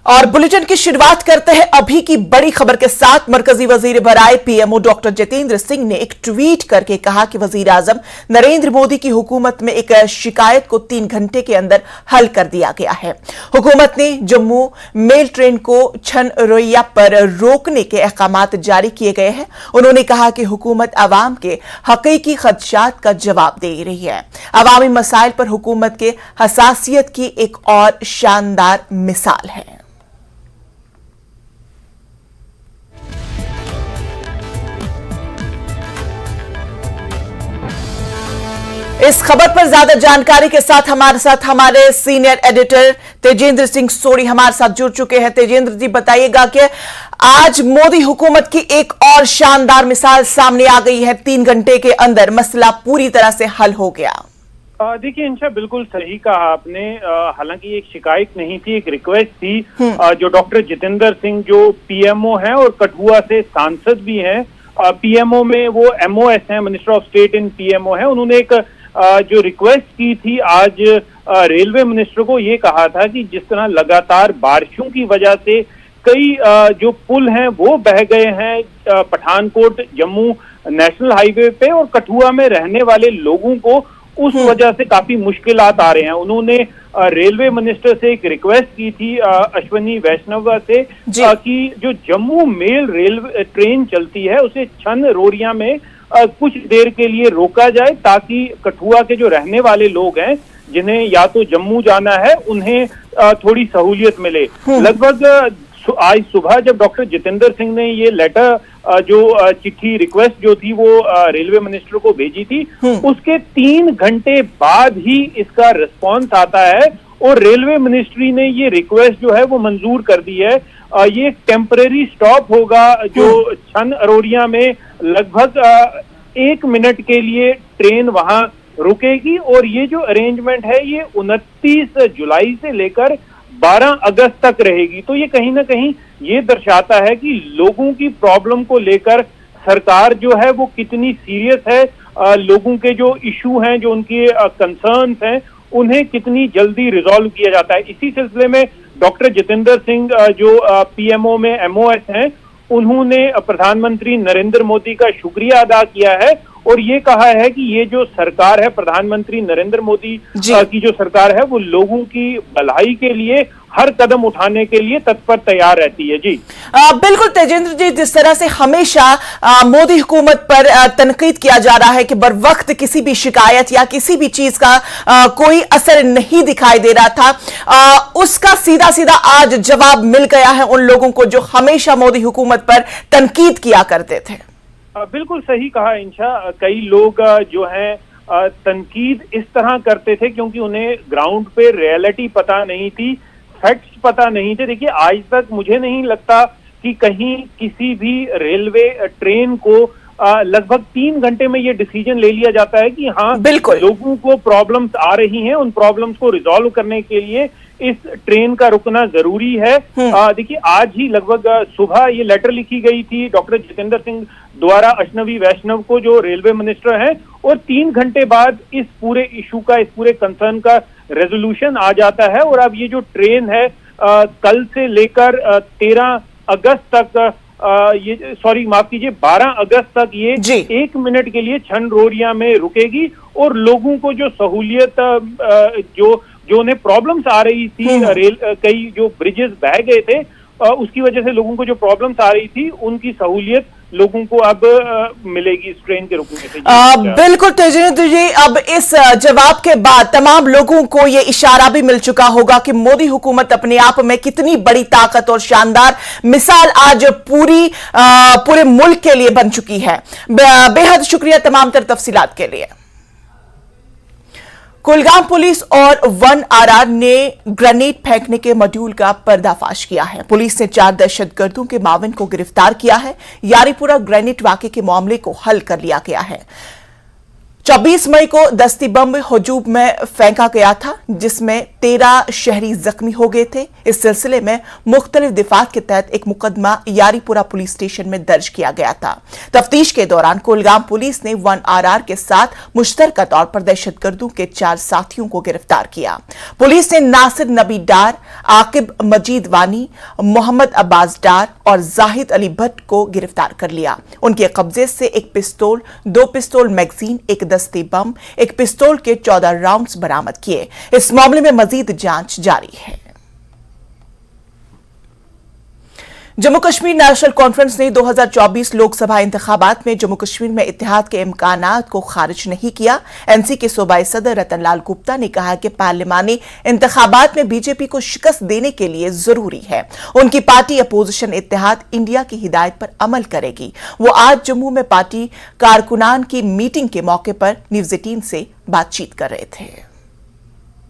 और बुलेटिन की शुरुआत करते हैं अभी की बड़ी खबर के साथ। मरकजी वजीर बराए पीएमओ डॉक्टर जितेंद्र सिंह ने एक ट्वीट करके कहा कि वजीर आजम नरेंद्र मोदी की हुकूमत में एक शिकायत को 3 घंटे के अंदर हल कर दिया गया है। हुकूमत ने जम्मू मेल ट्रेन को छन रोइया पर रोकने के अहकामात जारी किए गए हैं। उन्होंने कहा कि हुकूमत अवाम के हकीकी खदशात का जवाब दे रही है। अवामी मसाइल पर हुकूमत के हसासियत की एक और शानदार मिसाल है। इस खबर पर ज्यादा जानकारी के साथ हमारे सीनियर एडिटर तेजेंद्र सिंह सोढ़ी हमारे साथ जुड़ चुके हैं। तेजेंद्र जी, बताइएगा कि आज मोदी हुकूमत की एक और शानदार मिसाल सामने आ गई है। 3 घंटे के अंदर मसला पूरी तरह से हल हो गया। देखिए इंशा, बिल्कुल सही कहा आपने। हालांकि एक शिकायत नहीं थी, एक रिक्वेस्ट थी जो डॉक्टर जितेंद्र सिंह जो पीएमओ हैं और कठुआ से सांसद भी हैं। पीएमओ में वो एमओएस हैं, minister of state in PMO है। उन्होंने एक जो रिक्वेस्ट की थी आज रेलवे मिनिस्टर को, ये कहा था कि जिस तरह लगातार बारिशों की वजह से कई जो पुल हैं वो बह गए हैं पठानकोट जम्मू नेशनल हाईवे पे, और कठुआ में रहने वाले लोगों को उस वजह से काफी मुश्किलात आ रहे हैं। उन्होंने रेलवे मिनिस्टर से एक रिक्वेस्ट की थी अश्विनी वैष्णव से कि जो जम्मू मेल रेलवे ट्रेन चलती है उसे छन रोरिया में कुछ देर के लिए रोका जाए, ताकि कठुआ के जो रहने वाले लोग हैं जिन्हें या तो जम्मू जाना है उन्हें थोड़ी सहूलियत मिले। लगभग आज सुबह जब डॉक्टर जितेंद्र सिंह ने ये लेटर जो चिट्ठी रिक्वेस्ट जो थी वो रेलवे मिनिस्टर को भेजी थी, उसके 3 घंटे बाद ही इसका रिस्पॉन्स आता है और रेलवे मिनिस्ट्री ने ये रिक्वेस्ट जो है वो मंजूर कर दी है। ये टेम्परेरी स्टॉप होगा जो छन अरोरिया में लगभग 1 मिनट के लिए ट्रेन वहां रुकेगी, और ये जो अरेंजमेंट है ये 29 जुलाई से लेकर 12 अगस्त तक रहेगी। तो ये कहीं ना कहीं ये दर्शाता है कि लोगों की प्रॉब्लम को लेकर सरकार जो है वो कितनी सीरियस है। लोगों के जो इशू हैं, जो उनके कंसर्न्स हैं, उन्हें कितनी जल्दी रिजॉल्व किया जाता है। इसी सिलसिले में डॉक्टर जितेंद्र सिंह जो पीएमओ में एमओएस हैं, उन्होंने प्रधानमंत्री नरेंद्र मोदी का शुक्रिया अदा किया है और ये कहा है कि ये जो सरकार है, प्रधानमंत्री नरेंद्र मोदी की जो सरकार है, वो लोगों की भलाई के लिए हर कदम उठाने के लिए तत्पर तैयार रहती है। जी बिल्कुल तेजेंद्र जी, जिस तरह से हमेशा मोदी हुकूमत पर तनकीद किया जा रहा है कि बर वक्त किसी भी शिकायत या किसी भी चीज का कोई असर नहीं दिखाई दे रहा था, उसका सीधा सीधा आज जवाब मिल गया है उन लोगों को जो हमेशा मोदी हुकूमत पर तनकीद किया करते थे। बिल्कुल सही कहा इंशा। कई लोग जो हैं तनकीद इस तरह करते थे क्योंकि उन्हें ग्राउंड पे रियलिटी पता नहीं थी, फैक्ट्स पता नहीं थे। देखिए, आज तक मुझे नहीं लगता कि कहीं किसी भी रेलवे ट्रेन को लगभग 3 घंटे में ये डिसीजन ले लिया जाता है कि हाँ, लोगों को प्रॉब्लम्स आ रही हैं, उन प्रॉब्लम्स को रिजॉल्व करने के लिए इस ट्रेन का रुकना जरूरी है। देखिए, आज ही लगभग सुबह ये लेटर लिखी गई थी डॉक्टर जितेंद्र सिंह द्वारा अश्विनी वैष्णव को, जो रेलवे मिनिस्टर हैं, और 3 घंटे बाद इस पूरे इशू का, इस पूरे कंसर्न का रेजोल्यूशन आ जाता है। और अब ये जो ट्रेन है कल से लेकर 13 अगस्त तक ये माफ कीजिए 12 अगस्त तक ये 1 मिनट के लिए छन रोरिया में रुकेगी, और लोगों को जो सहूलियत जो उन्हें प्रॉब्लम्स आ रही थी, कई जो ब्रिजेस बह गए थे, उसकी वजह से लोगों को जो प्रॉब्लम्स आ रही थी, उनकी सहूलियत लोगों को अब मिलेगी इस ट्रेन के रुकने से। बिल्कुल तेजेंद्र जी, अब इस जवाब के बाद तमाम लोगों को ये इशारा भी मिल चुका होगा कि मोदी हुकूमत अपने आप में कितनी बड़ी ताकत और शानदार मिसाल आज पूरे मुल्क के लिए बन चुकी है। बेहद शुक्रिया तमाम तर तफसीलात के लिए। कुलगाम पुलिस और वन आरआर ने ग्रेनेड फेंकने के मॉड्यूल का पर्दाफाश किया है। पुलिस ने 4 दहशतगर्दों के माविन को गिरफ्तार किया है। यारीपुरा ग्रेनेड वाकये के मामले को हल कर लिया गया है। 24 मई को दस्ती बम हजूब में फेंका गया था, जिसमें 13 शहरी जख्मी हो गए थे। इस सिलसिले में मुख्तलिफ दिफात के तहत एक मुकदमा यारीपुरा पुलिस स्टेशन में दर्ज किया गया था। तफ्तीश के दौरान कुलगाम पुलिस ने 1RR के साथ मुश्तरका तौर पर दहशतगर्दों के 4 साथियों को गिरफ्तार किया। पुलिस ने नासिर नबी डार, आकिब मजीद वानी, मोहम्मद अब्बास डार और जाहिद अली भट्ट को गिरफ्तार कर लिया। उनके कब्जे से एक पिस्तौल, 2 पिस्तौल मैगजीन, एक दस्ती बम, एक पिस्तौल के 14 राउंड्स बरामद किए। इस मामले में मजीद जांच जारी है। जम्मू कश्मीर नेशनल कॉन्फ्रेंस ने 2024 लोकसभा इंतखाबात में जम्मू कश्मीर में इत्तेहाद के इम्कानात को खारिज नहीं किया। एनसी के सूबाई सदर रतन लाल गुप्ता ने कहा कि पार्लिमानी इंतखाबात में बीजेपी को शिकस्त देने के लिए जरूरी है। उनकी पार्टी अपोजिशन इत्तेहाद इंडिया की हिदायत पर अमल करेगी। वो आज जम्मू में पार्टी कारकुनान की मीटिंग के मौके पर न्यूज़ 18 से बातचीत कर रहे थे।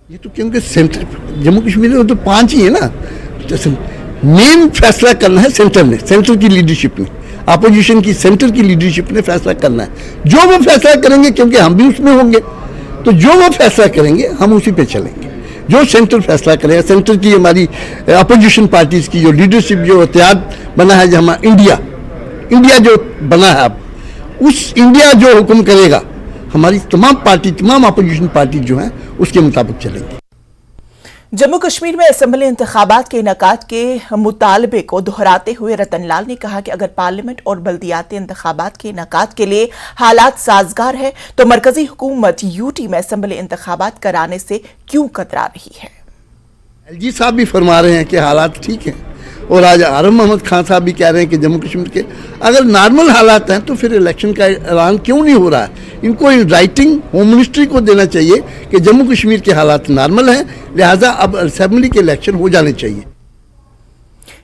ये तो क्योंकि सेंटर जम्मू कश्मीर में तो 5 ही है ना, मेन फैसला करना है सेंटर ने, सेंटर की लीडरशिप ने, अपोजिशन की सेंटर की लीडरशिप ने फैसला करना है। जो वो फैसला करेंगे, क्योंकि हम भी उसमें होंगे, तो जो वो फैसला करेंगे हम उसी पे चलेंगे। जो सेंटर फैसला करेगा, सेंटर की हमारी अपोजिशन पार्टीज की जो लीडरशिप, जो इत्तेहाद बना है, जो हमारा इंडिया जो बना है अब, उस इंडिया जो हुक्म करेगा, हमारी तमाम अपोजिशन पार्टी जो है उसके मुताबिक चलेंगी। जम्मू कश्मीर में असेंबली इंतखाबात के इनेकाद के मुतालबे को दोहराते हुए रतन लाल ने कहा कि अगर पार्लियामेंट और बल्दियाती इंतखाबात के इनेकाद के लिए हालात साजगार है तो मरकजी हुकूमत यूटी में असेंबली इंतखाबात कराने से क्यों कतरा रही है। एलजी साहब भी फरमा रहे हैं कि हालात ठीक हैं, और आज आरम मोहम्मद खान साहब भी कह रहे हैं कि जम्मू कश्मीर के अगर नॉर्मल हालात हैं तो फिर इलेक्शन का ऐलान क्यों नहीं हो रहा है। इनको राइटिंग होम मिनिस्ट्री को देना चाहिए कि जम्मू कश्मीर के हालात नॉर्मल हैं, लिहाजा अब असेंबली के इलेक्शन हो जाने चाहिए।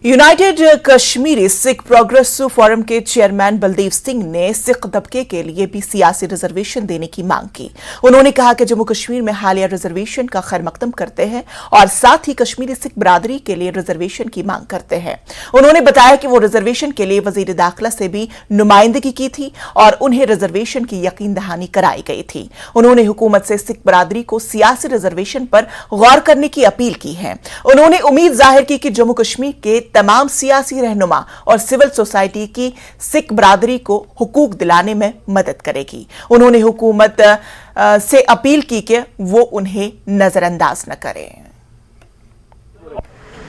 United Kashmiri Sikh progressive forum के चेयरमैन बलदेव सिंह ने सिख तबके के लिए भी सियासी रिजर्वेशन देने की मांग की। उन्होंने कहा कि जम्मू कश्मीर में हालिया रिजर्वेशन का खैर मकदम करते हैं और साथ ही कश्मीरी सिख बरादरी के लिए रिजर्वेशन की मांग करते हैं। उन्होंने बताया कि वो रिजर्वेशन के लिए वजीर दाखिला से भी नुमाइंदगी की थी और उन्हें रिजर्वेशन की यकीन दहानी कराई गई थी। उन्होंने हुकूमत से सिख बरादरी को सियासी रिजर्वेशन पर गौर करने की अपील की है। उन्होंने उम्मीद जाहिर की कि जम्मू कश्मीर के तमाम सियासी रहनुमा और सिविल सोसाइटी की सिख बरादरी को हुकूक दिलाने में मदद करेगी। उन्होंने हुकूमत से अपील की कि वो उन्हें नजरअंदाज न करें।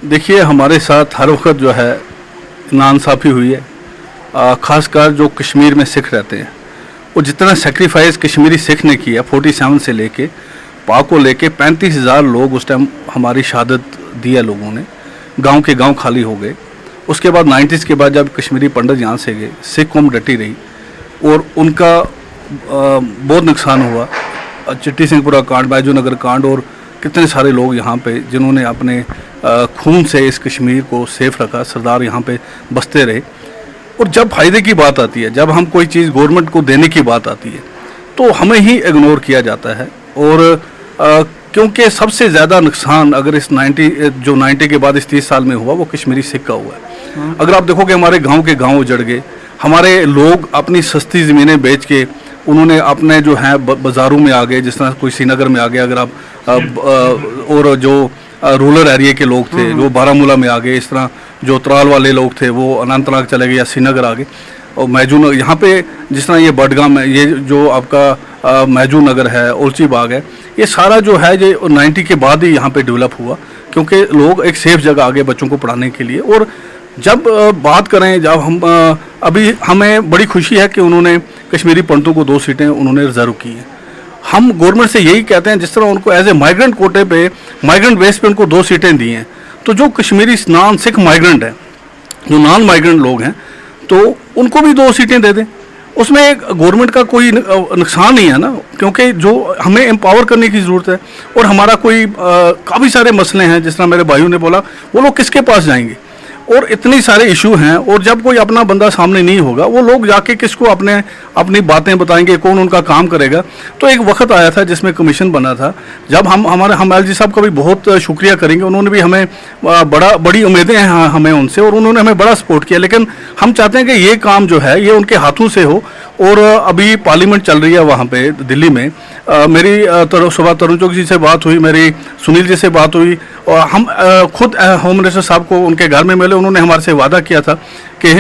देखिए, हमारे साथ हर वक्त जो है नाइंसाफी हुई है, खासकर जो कश्मीर में सिख रहते हैं। वो जितना सेक्रीफाइस कश्मीरी सिख ने किया 47 से लेके पाक को लेके 35,000 लोग उस टाइम हमारी शहादत दिया लोगों ने, गांव के गांव खाली हो गए। उसके बाद 90s के बाद जब कश्मीरी पंडित यहाँ से गए, सिख कौम डटी रही और उनका बहुत नुकसान हुआ। चिट्टी सिंहपुरा कांड, बैजू नगर कांड और कितने सारे लोग यहाँ पे जिन्होंने अपने खून से इस कश्मीर को सेफ रखा, सरदार यहाँ पे बसते रहे। और जब फायदे की बात आती है, जब हम कोई चीज़ गवर्नमेंट को देने की बात आती है, तो हमें ही इग्नोर किया जाता है। और क्योंकि सबसे ज़्यादा नुकसान अगर इस 90 के बाद इस 30 साल में हुआ वो कश्मीरी सिख का हुआ है। अगर आप देखोगे हमारे गांव के गांव उजड़ गए, हमारे लोग अपनी सस्ती ज़मीनें बेच के उन्होंने अपने जो हैं बाज़ारों में आ गए, जिस तरह कोई श्रीनगर में आ गए, अगर आप और जो रूरल एरिया के लोग थे जो बारामूला में आ गए, इस तरह जो त्राल वाले लोग थे वो अनंतनाग चले गए या श्रीनगर आ गए। और मैजू यहाँ पे जिस तरह ये बडगाम है, ये जो आपका मैजू नगर है, ओलची बाग है, ये सारा जो है ये 90 के बाद ही यहाँ पे डेवलप हुआ, क्योंकि लोग एक सेफ जगह आ गए बच्चों को पढ़ाने के लिए। और जब बात करें, जब हम अभी हमें बड़ी खुशी है कि उन्होंने कश्मीरी पंडितों को 2 सीटें उन्होंने रिजर्व की हैं। हम गवर्नमेंट से यही कहते हैं, जिस तरह उनको एज ए माइग्रेंट कोटे पे, माइग्रेंट बेस पे उनको 2 सीटें दी हैं, तो जो कश्मीरी नॉन सिख माइग्रेंट हैं, जो नॉन माइग्रेंट लोग हैं, तो उनको भी 2 सीटें दे दें। उसमें गवर्नमेंट का कोई नुकसान नहीं है ना, क्योंकि जो हमें एम्पावर करने की ज़रूरत है। और हमारा कोई काफ़ी सारे मसले हैं, जिस तरह मेरे भाइयों ने बोला, वो लोग किसके पास जाएंगे। और इतनी सारे इशू हैं, और जब कोई अपना बंदा सामने नहीं होगा, वो लोग जाके किसको अपनी बातें बताएंगे, कौन उनका काम करेगा। तो एक वक्त आया था जिसमें कमीशन बना था, जब हम एलजी साहब का भी बहुत शुक्रिया करेंगे, उन्होंने भी हमें बड़ी उम्मीदें हैं हमें उनसे, और उन्होंने हमें बड़ा सपोर्ट किया। लेकिन हम चाहते हैं कि ये काम जो है ये उनके हाथों से हो। और अभी पार्लियामेंट चल रही है वहाँ पे दिल्ली में, मेरी सुबह तरुण चौक जी से बात हुई, मेरी सुनील जी से बात हुई, और हम खुद होम मिनिस्टर साहब को उनके घर में मिले। उन्होंने हमारे से वादा किया था कि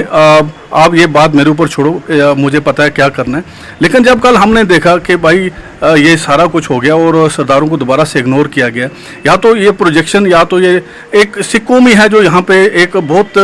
आप ये बात मेरे ऊपर छोड़ो, मुझे पता है क्या करना है। लेकिन जब कल हमने देखा कि भाई ये सारा कुछ हो गया और सरदारों को दोबारा से इग्नोर किया गया, या तो ये प्रोजेक्शन, या तो ये एक सिक्कों में है जो यहाँ पे एक बहुत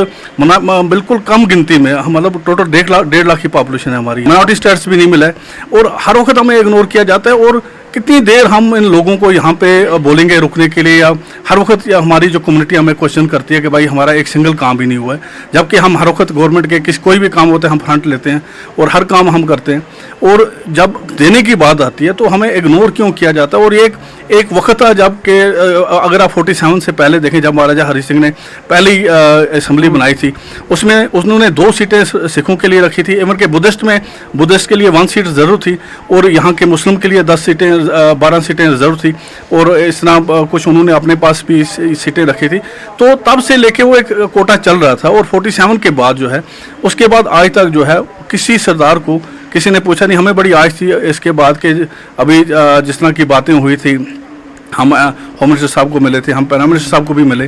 बिल्कुल कम गिनती में, मतलब टोटल 1.5 लाख की पॉपुलेशन है हमारी, माइनॉरिटी स्टेटस भी नहीं मिला है, और हर वक्त हमें इग्नोर किया जाता है। और कितनी देर हम इन लोगों को यहाँ पे बोलेंगे रुकने के लिए, या हर वक्त हमारी जो कम्युनिटी हमें क्वेश्चन करती है कि भाई हमारा एक सिंगल काम भी नहीं हुआ है, जबकि हम हर वक्त गवर्नमेंट के कोई भी काम होते हैं हम फ्रंट लेते हैं और हर काम हम करते हैं, और जब देने की बात आती है तो हमें इग्नोर क्यों किया जाता है। और एक वक्त था जब के अगर आप 47 से पहले देखें, जब महाराजा हरि सिंह ने पहली असेंबली बनाई थी, उसमें उन्होंने 2 सीटें सिखों के लिए रखी थी। इवन के बुद्धिस्ट के लिए 1 सीट ज़रूर थी, और यहाँ के मुस्लिम के लिए 12 सीटें रिजर्व थी, और इस तरह कुछ उन्होंने अपने पास भी सीटें रखी थी। तो तब से लेके वो एक कोटा चल रहा था, और 47 के बाद जो है, उसके बाद आज तक जो है किसी सरदार को किसी ने पूछा नहीं। हमें बड़ी आज थी इसके बाद के, अभी जिस तरह की बातें हुई थी, हम होम मिनिस्टर साहब को मिले थे, हम प्राइम मिनिस्टर साहब को भी मिले,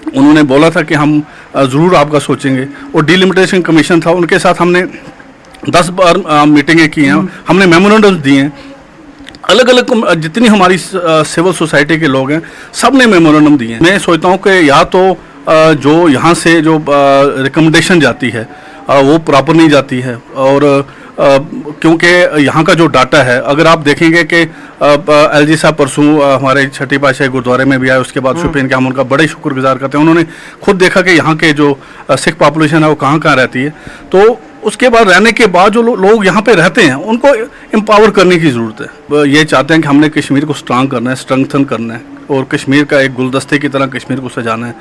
उन्होंने बोला था कि हम ज़रूर आपका सोचेंगे। और डिलिमिटेशन कमीशन था, उनके साथ हमने 10 बार मीटिंगें की हैं, हमने मेमोरेंडम्स दिए हैं, अलग अलग जितनी हमारी सिविल सोसाइटी के लोग हैं सब ने मेमोरेंडम दिए हैं। मैं सोचता हूँ कि या तो जो यहाँ से जो रिकमेंडेशन जाती है वो प्रॉपर नहीं जाती है, और क्योंकि यहाँ का जो डाटा है, अगर आप देखेंगे कि एलजी साहब परसों हमारे छठी पातशाही गुरुद्वारे में भी आए, उसके बाद शोपियान के हम उनका बड़े शुक्रगुजार करते हैं। उन्होंने खुद देखा कि यहाँ के जो सिख पॉपुलेशन है वो कहाँ कहाँ रहती है, तो उसके बाद रहने के बाद जो लोग यहाँ पे रहते हैं उनको एम्पावर करने की ज़रूरत है। ये चाहते हैं कि हमने कश्मीर को स्ट्रांग करना है, स्ट्रेंथन करना है, और कश्मीर का एक गुलदस्ते की तरह कश्मीर को सजाना है,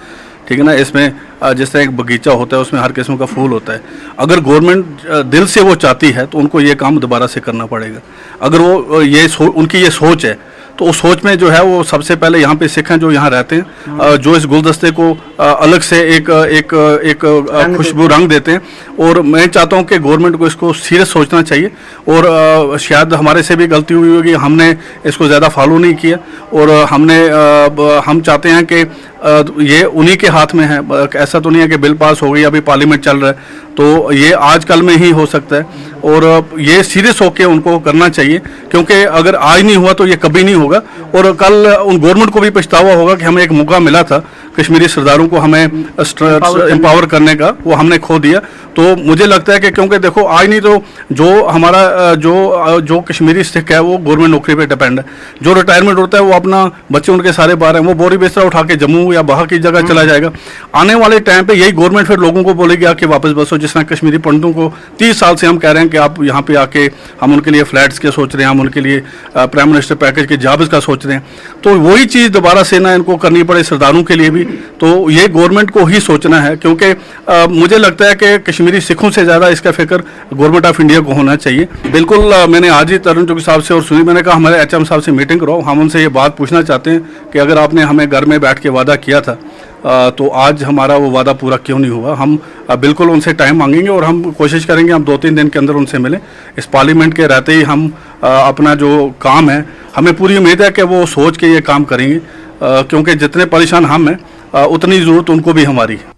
ठीक है ना। इसमें जिस तरह एक बगीचा होता है उसमें हर किस्म का फूल होता है। अगर गवर्नमेंट दिल से वो चाहती है तो उनको ये काम दोबारा से करना पड़ेगा। अगर वो उनकी ये सोच है तो उस सोच में जो है वो सबसे पहले यहाँ पे सिख हैं जो यहाँ रहते हैं, जो इस गुलदस्ते को अलग से एक खुशबू रंग देते हैं। और मैं चाहता हूँ कि गवर्नमेंट को इसको सीरियस सोचना चाहिए, और शायद हमारे से भी गलती हुई होगी, हमने इसको ज़्यादा फॉलो नहीं किया, और हम चाहते हैं कि ये उन्हीं के हाथ में है। ऐसा तो नहीं है कि बिल पास हो गई, अभी पार्लियामेंट चल रहा है, तो ये आजकल में ही हो सकता है, और ये सीरियस होकर उनको करना चाहिए, क्योंकि अगर आज नहीं हुआ तो ये कभी नहीं होगा। और कल उन गवर्नमेंट को भी पछतावा होगा कि हमें एक मौका मिला था कश्मीरी सरदारों को हमें एम्पावर करने का, वो हमने खो दिया। तो मुझे लगता है कि क्योंकि देखो आज नहीं तो जो हमारा जो कश्मीरी सिख है वो गवर्नमेंट नौकरी पे डिपेंड है, जो रिटायरमेंट होता है वो अपना बच्चे उनके सारे बाहर हैं, वो बोरी बिस्तरा उठा के जम्मू या बाहर की जगह चला जाएगा। आने वाले टाइम पे यही गवर्नमेंट फिर लोगों को बोलेगी आके वापस बसो। जिस तरह कश्मीरी पंडितों को 30 साल से हम कह रहे हैं कि आप यहाँ पे आके, हम उनके लिए फ्लैट्स के सोच रहे हैं, हम उनके लिए प्राइम मिनिस्टर पैकेज के जॉब्स का सोच रहे हैं, तो वही चीज़ दोबारा से ना इनको करनी पड़े सरदारों के लिए भी। तो ये गवर्नमेंट को ही सोचना है, क्योंकि मुझे लगता है कि कश्मीरी सिखों से ज़्यादा इसका फिक्र गवर्नमेंट ऑफ इंडिया को होना चाहिए। बिल्कुल मैंने आज ही तरुण चौकी साहब से और सुनील, मैंने कहा हमारे HM साहब से मीटिंग कराओ, हम उनसे ये बात पूछना चाहते हैं कि अगर आपने हमें घर में बैठ के वादा किया था तो आज हमारा वो वादा पूरा क्यों नहीं हुआ। हम बिल्कुल उनसे टाइम मांगेंगे और हम कोशिश करेंगे हम 2-3 दिन के अंदर उनसे मिलें। इस पार्लियामेंट के रहते ही हम अपना जो काम है, हमें पूरी उम्मीद है कि वो सोच के ये काम करेंगे, क्योंकि जितने परेशान हम हैं उतनी ज़रूरत उनको भी हमारी है।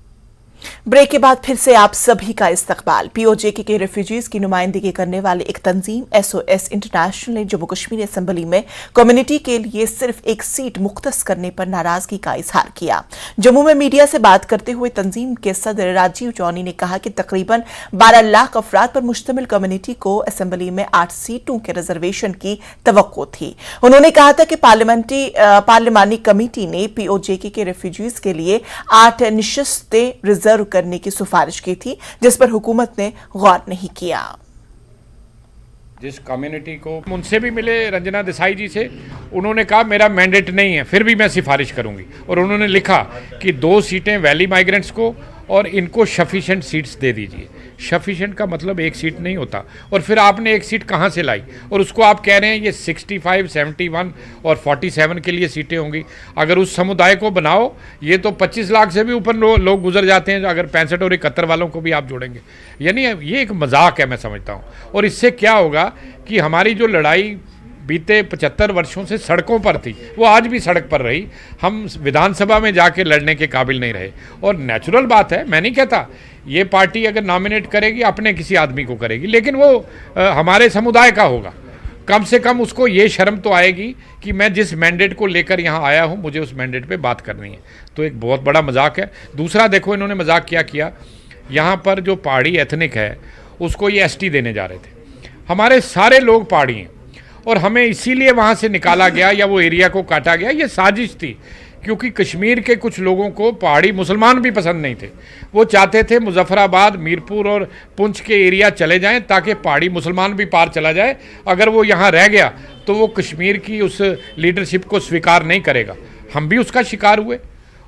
ब्रेक के बाद फिर से आप सभी का इस्तकबाल। POJK के रेफ्यूजीज की नुमाइंदगी करने वाले एक तंजीम SOS इंटरनेशनल ने जम्मू कश्मीर असेंबली में कम्युनिटी के लिए सिर्फ एक सीट मुख्तस करने पर नाराजगी का इजहार किया। जम्मू में मीडिया से बात करते हुए तंजीम के सदर राजीव जॉनी ने कहा कि तकरीबन 12 लाख अफराद पर मुश्तमिल कम्युनिटी को असेंबली में 8 सीटों के रिजर्वेशन की तवक्को थी। उन्होंने कहा था कि पार्लिमानी कमेटी ने POJK के रेफ्यूजीज के लिए 8 नशिस्तें रिजर्व करने की सिफारिश की थी, जिस पर हुकूमत ने गौर नहीं किया। जिस कम्युनिटी को उनसे भी मिले रंजना देसाई जी से, उन्होंने कहा मेरा मैंडेट नहीं है, फिर भी मैं सिफारिश करूंगी। और उन्होंने लिखा कि 2 सीटें वैली माइग्रेंट्स को और इनको सफिशेंट सीट्स दे दीजिए। सफिशेंट का मतलब एक सीट नहीं होता, और फिर आपने एक सीट कहाँ से लाई, और उसको आप कह रहे हैं ये 65, 71 और 47 के लिए सीटें होंगी। अगर उस समुदाय को बनाओ, ये तो 25 लाख से भी ऊपर लोग गुजर जाते हैं, अगर 65 और 71 वालों को भी आप जोड़ेंगे। यानी ये एक मजाक है, मैं समझता हूँ। और इससे क्या होगा कि हमारी जो लड़ाई बीते 75 वर्षों से सड़कों पर थी, वो आज भी सड़क पर रही। हम विधानसभा में जाके लड़ने के काबिल नहीं रहे। और नेचुरल बात है, मैं नहीं कहता ये पार्टी अगर नॉमिनेट करेगी अपने किसी आदमी को करेगी, लेकिन वो हमारे समुदाय का होगा। कम से कम उसको ये शर्म तो आएगी कि मैं जिस मैंडेट को लेकर यहाँ आया हूँ, मुझे उस मैंडेट पे बात करनी है। तो एक बहुत बड़ा मजाक है। दूसरा देखो इन्होंने मजाक क्या किया, यहाँ पर जो पहाड़ी एथनिक है उसको ये एसटी देने जा रहे थे। हमारे सारे लोग पहाड़ी हैं और हमें इसीलिए वहाँ से निकाला गया या वो एरिया को काटा गया। ये साजिश थी, क्योंकि कश्मीर के कुछ लोगों को पहाड़ी मुसलमान भी पसंद नहीं थे। वो चाहते थे मुजफ्फराबाद, मीरपुर और पुंछ के एरिया चले जाएं ताकि पहाड़ी मुसलमान भी पार चला जाए। अगर वो यहाँ रह गया तो वो कश्मीर की उस लीडरशिप को स्वीकार नहीं करेगा। हम भी उसका शिकार हुए,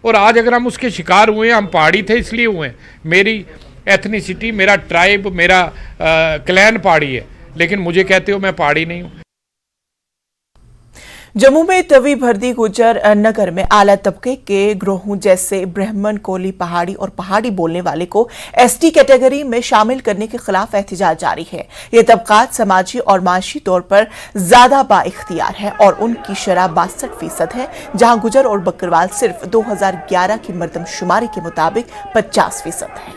और आज अगर हम उसके शिकार हुए, हम पहाड़ी थे इसलिए हुए। मेरी एथनिसिटी, मेरा ट्राइब, मेरा क्लैन पहाड़ी है, लेकिन मुझे कहते हो मैं पहाड़ी नहीं हूँ। जम्मू में तवी भरदी गुजर नगर में आला तबके के ग्रोहों जैसे ब्राह्मण, कोली, पहाड़ी और पहाड़ी बोलने वाले को एसटी कैटेगरी में शामिल करने के खिलाफ एहतजाज जारी है। ये तबकात समाजी और माशी तौर पर ज्यादा बाइख्तियार है और उनकी शरह 62% है, जहां गुजर और बकरवाल सिर्फ 2011 की मर्दमशुमारी के मुताबिक 50% है।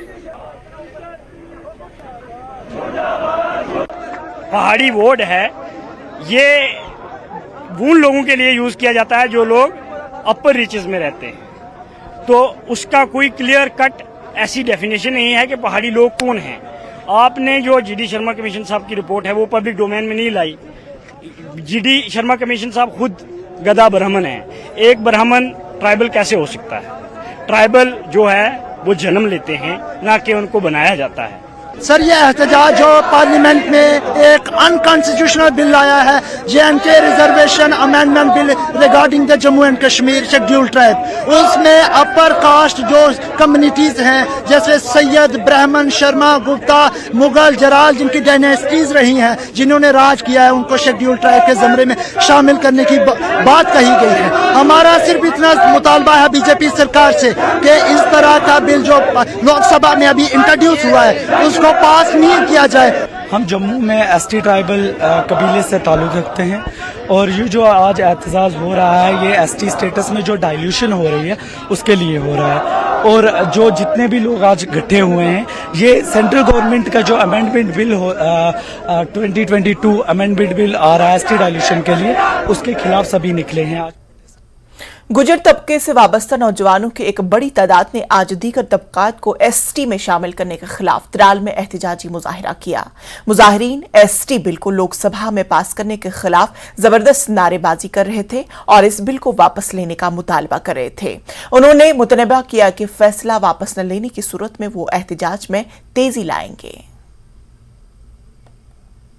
पहाड़ी वोट है, ये उन लोगों के लिए यूज किया जाता है जो लोग अपर रीचेस में रहते हैं। तो उसका कोई क्लियर कट ऐसी डेफिनेशन नहीं है कि पहाड़ी लोग कौन हैं। आपने जो जीडी शर्मा कमीशन साहब की रिपोर्ट है वो पब्लिक डोमेन में नहीं लाई। जीडी शर्मा कमीशन साहब खुद गधा ब्राह्मण है। एक ब्राह्मण ट्राइबल कैसे हो सकता है? ट्राइबल जो है वो जन्म लेते हैं, ना कि उनको बनाया जाता है। सर, ये एहतजाज जो पार्लियामेंट में एक अनकॉन्स्टिट्यूशनल बिल आया है, JNK reservation amendment bill regarding the Jammu and Kashmir schedule tribe, उसमें अपर कास्ट जो कम्युनिटीज हैं जैसे सैयद, ब्राह्मण, शर्मा, गुप्ता, मुगल, जराल, जिनकी डायनेस्टीज रही हैं, जिन्होंने राज किया है, उनको शेड्यूल ट्राइब के जमरे में शामिल करने की बात कही गई है। हमारा सिर्फ इतना मुतालबा है बीजेपी सरकार से कि इस तरह का बिल जो लोकसभा में अभी इंट्रोड्यूस हुआ है उसको पास नहीं किया जाए। हम जम्मू में एसटी ट्राइबल कबीले से ताल्लुक़ रखते हैं, और ये जो आज एहतजाज हो रहा है ये एसटी स्टेटस में जो डाइल्यूशन हो रही है उसके लिए हो रहा है। और जो जितने भी लोग आज इकट्ठे हुए हैं, ये सेंट्रल गवर्नमेंट का जो अमेंडमेंट बिल 2022 अमेंडमेंट बिल आ रहा है एसटी डाइल्यूशन के लिए, उसके खिलाफ सभी निकले हैं। आज गुजर तबके से वाबस्ता नौजवानों की एक बड़ी तादाद ने आज दीगर तबकात को एसटी में शामिल करने के खिलाफ त्राल में एहतजाजी मुजाहिरा किया। मुजाहिरीन एसटी बिल को लोकसभा में पास करने के खिलाफ जबरदस्त नारेबाजी कर रहे थे और इस बिल को वापस लेने का मुतालबा कर रहे थे। उन्होंने मुतनबा किया कि फैसला वापस न लेने की सूरत में वो एहतजाज में तेजी लाएंगे।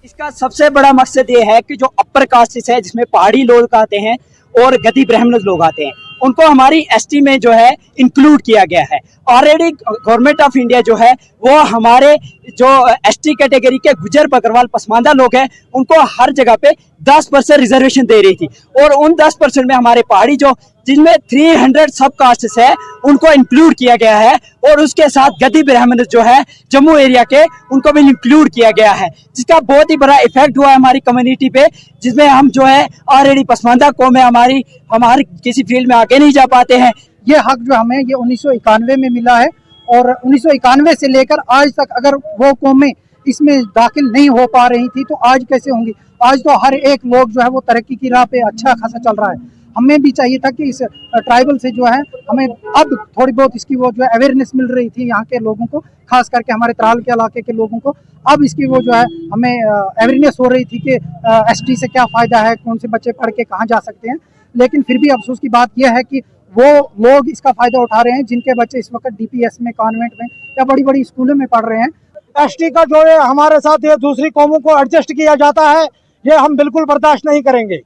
इसका सबसे बड़ा मकसद ये है कि जो अपर कास्ट है, जिसमें पहाड़ी लोग आते हैं और गद्दी ब्राह्मण लोग आते हैं, उनको हमारी एसटी में जो है इंक्लूड किया गया है। ऑलरेडी गवर्नमेंट ऑफ इंडिया जो है वो हमारे जो एसटी कैटेगरी के गुजर, बकरवाल, पसमानदा लोग हैं उनको हर जगह पे 10% रिजर्वेशन दे रही थी, और उन 10% में हमारे पहाड़ी जो जिनमें 300 सब कास्ट्स है उनको इंक्लूड किया गया है, और उसके साथ गद्दी ब्राह्मण जो है जम्मू एरिया के उनको भी इंक्लूड किया गया है, जिसका बहुत ही बड़ा इफेक्ट हुआ है हमारी कम्युनिटी पे, जिसमें हम जो है ऑलरेडी पसमानदा कौम है, हमारी किसी फील्ड में आगे नहीं जा पाते हैं। ये हक जो हमें ये 1991 में मिला है, और 1991 से लेकर आज तक अगर वो कौमें इसमें दाखिल नहीं हो पा रही थी तो आज कैसे होंगी? आज तो हर एक लोग जो है वो तरक्की की राह पे अच्छा खासा चल रहा है। हमें भी चाहिए था कि इस ट्राइबल से जो है हमें अब थोड़ी बहुत इसकी वो जो है अवेयरनेस मिल रही थी यहाँ के लोगों को, खास करके हमारे त्राल के इलाके के लोगों को। अब इसकी वो जो है हमें अवेयरनेस हो रही थी कि एसटी से क्या फ़ायदा है, कौन से बच्चे पढ़ के कहाँ जा सकते हैं। लेकिन फिर भी अफसोस की बात यह है कि वो लोग इसका फ़ायदा उठा रहे हैं जिनके बच्चे इस वक्त DPS में, कॉन्वेंट में या बड़ी बड़ी स्कूलों में पढ़ रहे हैं। एसटी का जो है हमारे साथ ये दूसरी कौमों को एडजस्ट किया जाता है, ये हम बिल्कुल बर्दाश्त नहीं करेंगे।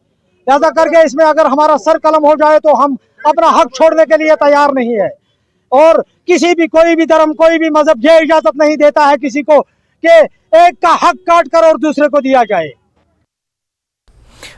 ऐसा करके इसमें अगर हमारा सर कलम हो जाए तो हम अपना हक छोड़ने के लिए तैयार नहीं है। और किसी भी कोई भी धर्म कोई भी मजहब ये इजाजत नहीं देता है किसी को कि एक का हक काट कर और दूसरे को दिया जाए।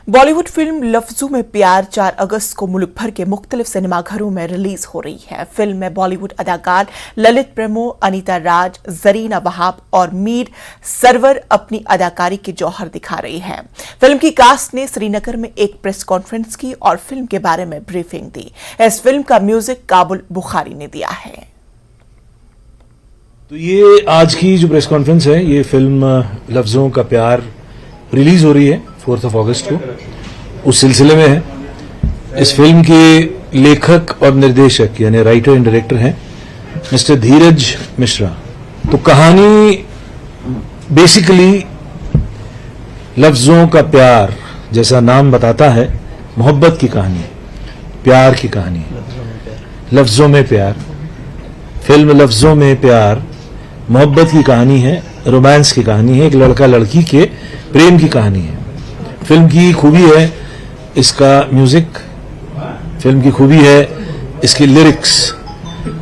बॉलीवुड फिल्म लफ्जों में प्यार 4 अगस्त को मुल्क भर के मुख्तलिफ सिनेमाघरों में रिलीज हो रही है। फिल्म में बॉलीवुड अदाकार ललित प्रेमो, अनीता राज, जरीना वहाब और मीर सरवर अपनी अदाकारी के जौहर दिखा रही है। फिल्म की कास्ट ने श्रीनगर में एक प्रेस कॉन्फ्रेंस की और फिल्म के बारे में ब्रीफिंग दी। इस फिल्म का म्यूजिक काबुल बुखारी ने दिया है। तो ये आज की जो प्रेस कॉन्फ्रेंस है, ये फिल्म लफ्जों का प्यार रिलीज हो रही है 4 अगस्त को, उस सिलसिले में है। इस फिल्म के लेखक और निर्देशक यानी राइटर एंड डायरेक्टर हैं मिस्टर धीरज मिश्रा। तो कहानी बेसिकली लफ्जों का प्यार, जैसा नाम बताता है, मोहब्बत की कहानी, प्यार की कहानी, लफ्जों में प्यार। फिल्म लफ्जों में प्यार मोहब्बत की कहानी है, रोमांस की कहानी है, एक लड़का लड़की के प्रेम की कहानी है। फिल्म की खूबी है इसका म्यूजिक, फिल्म की खूबी है इसकी लिरिक्स,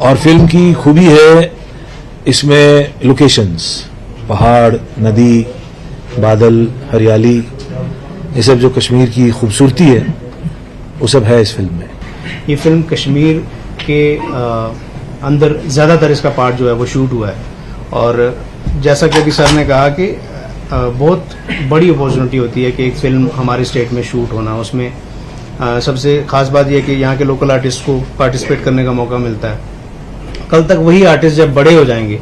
और फिल्म की खूबी है इसमें लोकेशंस, पहाड़, नदी, बादल, हरियाली, ये सब जो कश्मीर की खूबसूरती है वो सब है इस फिल्म में। ये फिल्म कश्मीर के अंदर ज़्यादातर इसका पार्ट जो है वो शूट हुआ है, और जैसा कि अभी सर ने कहा कि बहुत बड़ी अपॉर्चुनिटी होती है कि एक फिल्म हमारे स्टेट में शूट होना। उसमें सबसे खास बात यह कि यहाँ के लोकल आर्टिस्ट को पार्टिसिपेट करने का मौका मिलता है। कल तक वही आर्टिस्ट जब बड़े हो जाएंगे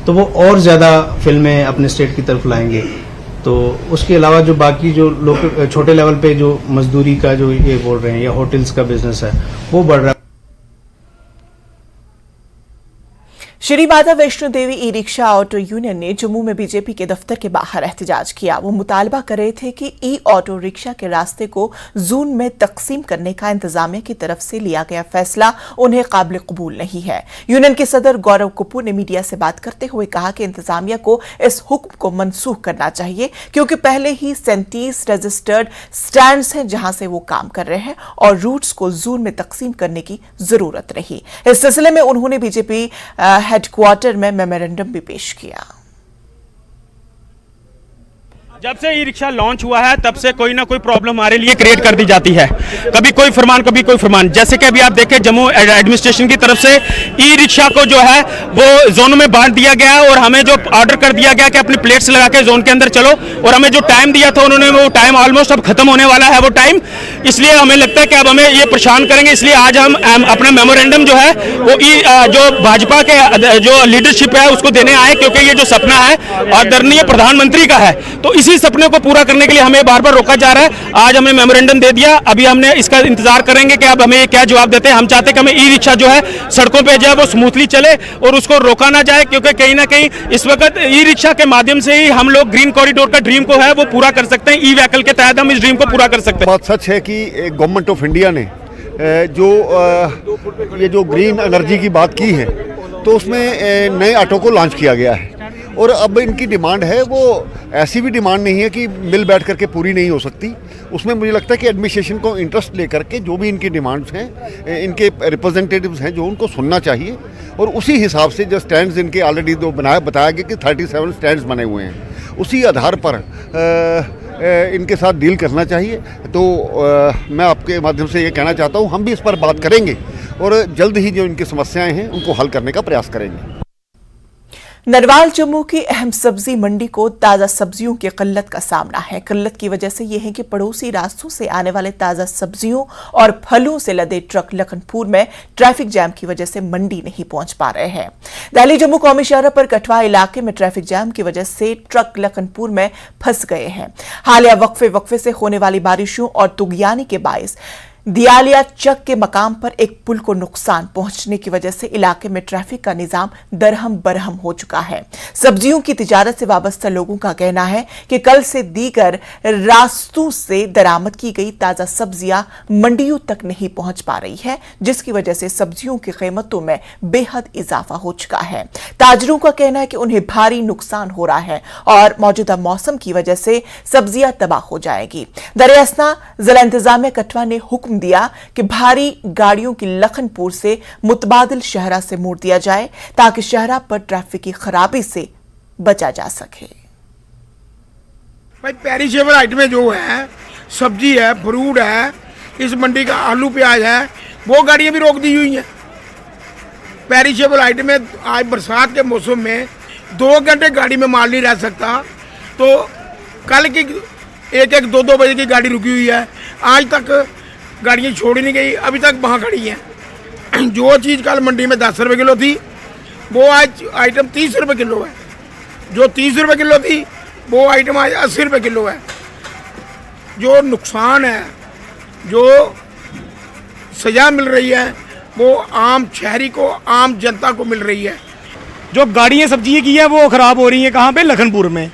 तो वो और ज़्यादा फिल्में अपने स्टेट की तरफ लाएंगे। तो उसके अलावा जो बाकी जो लोकल छोटे लेवल पे जो मजदूरी का जो ये बोल रहे हैं या होटल्स का बिजनेस है वो बढ़ रहा है। Shri Mata Vaishno Devi e rickshaw auto union ने जम्मू में बीजेपी के दफ्तर के बाहर एहतजाज किया। वो मुतालबा कर रहे थे कि ई ऑटो रिक्शा के रास्ते को जोन में तकसीम करने का इंतजामिया की तरफ से लिया गया फैसला उन्हें काबिल कबूल नहीं है। यूनियन के सदर गौरव कपूर ने मीडिया से बात करते हुए कहा कि इंतजामिया को इस हुक्म को मनसूख करना चाहिए, क्योंकि पहले ही 37 रजिस्टर्ड स्टैंड्स हैं जहां से वो काम कर रहे हैं और रूट्स को जोन में तकसीम करने की जरूरत रही। इस सिलसिले में उन्होंने बीजेपी हेडक्वार्टर में मेमोरेंडम भी पेश किया। जब से ई रिक्शा लॉन्च हुआ है तब से कोई ना कोई प्रॉब्लम हमारे लिए क्रिएट कर दी जाती है, कभी कोई फरमान कभी कोई फरमान। जैसे कि अभी आप देखें जम्मू एडमिनिस्ट्रेशन की तरफ से ई रिक्शा को जो है वो जोन में बांट दिया गया और हमें जो ऑर्डर कर दिया गया कि अपनी प्लेट्स लगा के जोन के अंदर चलो, और हमें जो टाइम दिया था उन्होंने वो टाइम ऑलमोस्ट अब खत्म होने वाला है वो टाइम। इसलिए हमें लगता है कि अब हमें ये परेशान करेंगे, इसलिए आज हम अपना मेमोरेंडम जो है वो जो भाजपा के जो लीडरशिप है उसको देने आए, क्योंकि ये जो सपना है आदरणीय प्रधानमंत्री का है, तो इसी सपने को पूरा करने के लिए हमें बार बार रोका जा रहा है। आज हमने मेमोरेंडम दे दिया, अभी हमने इसका इंतजार करेंगे कि अब हमें क्या जवाब देते हैं। हम चाहते हैं कि हमें ई रिक्शा जो है सड़कों पे जो है वो स्मूथली चले और उसको रोका ना जाए, क्योंकि कहीं ना कहीं इस वक्त ई रिक्शा के माध्यम से ही हम लोग ग्रीन कॉरिडोर का ड्रीम को है वो पूरा कर सकते हैं। ई व्हीकल के तहत हम इस ड्रीम को पूरा कर सकते हैं। बात सच है कि गवर्नमेंट ऑफ इंडिया ने ये जो ग्रीन एनर्जी की बात की है तो उसमें नए ऑटो को लॉन्च किया गया है, और अब इनकी डिमांड है वो ऐसी भी डिमांड नहीं है कि मिल बैठ करके पूरी नहीं हो सकती। उसमें मुझे लगता है कि एडमिनिस्ट्रेशन को इंटरेस्ट लेकर के जो भी इनकी डिमांड्स हैं, इनके रिप्रेजेंटेटिव्स हैं जो उनको सुनना चाहिए, और उसी हिसाब से जो स्टैंड्स इनके ऑलरेडी जो बताया गया कि 37 स्टैंड्स बने हुए हैं, उसी आधार पर इनके साथ डील करना चाहिए। तो मैं आपके माध्यम से ये कहना चाहता हूँ, हम भी इस पर बात करेंगे और जल्द ही जो इनकी समस्याएं हैं उनको हल करने का प्रयास करेंगे। नरवाल जम्मू की अहम सब्जी मंडी को ताज़ा सब्जियों की किल्लत का सामना है। किल्लत की वजह से यह है कि पड़ोसी रास्तों से आने वाले ताज़ा सब्जियों और फलों से लदे ट्रक लखनपुर में ट्रैफिक जैम की वजह से मंडी नहीं पहुंच पा रहे हैं। दिल्ली जम्मू कौमी शाहराह पर कठवा इलाके में ट्रैफिक जैम की वजह से ट्रक लखनपुर में फंस गए हैं। हालिया वक्फे से होने वाली बारिशों और तुगयानी के बायस दियालिया चक के मकाम पर एक पुल को नुकसान पहुंचने की वजह से इलाके में ट्रैफिक का निजाम दरहम बरहम हो चुका है। सब्जियों की तिजारत से वाबस्ता लोगों का कहना है कि कल से दीगर रास्तों से दरामद की गई ताजा सब्जियां मंडियों तक नहीं पहुंच पा रही है, जिसकी वजह से सब्जियों की कीमतों में बेहद इजाफा हो चुका है। ताजरों का कहना है कि उन्हें भारी नुकसान हो रहा है और मौजूदा मौसम की वजह से सब्जियां तबाह हो जाएगी। दरियासना जिला इंतजामिया कठवा ने हुक्म हुक्म दिया कि भारी गाड़ियों की लखनपुर से मुतबादिल शहरा से मोड़ दिया जाए ताकि शहरा पर ट्रैफिक की खराबी से बचा जा सके। भाई पेरिशेबल आइटमें जो है, सब्जी है, फ्रूट है, इस मंडी का आलू प्याज है, वो गाड़ियां भी रोक दी हुई हैं। पेरिशेबल आइटमें आज बरसात के मौसम में 2 घंटे गाड़ी में माल नहीं रह सकता, तो कल की 1-1, 2-2 बजे की गाड़ी रुकी हुई है, आज तक गाड़ियाँ छोड़ी नहीं गई, अभी तक वहाँ खड़ी हैं। जो चीज़ कल मंडी में 10 रुपये किलो थी, वो आज आइटम 30 रुपये किलो है। जो 30 रुपये किलो थी, वो आइटम आज 80 रुपये किलो है। जो नुकसान है, जो सज़ा मिल रही है, वो आम शहरी को, आम जनता को मिल रही है। जो गाड़ियाँ सब्जी की है वो ख़राब हो रही हैं। कहाँ पे? लखनपुर में।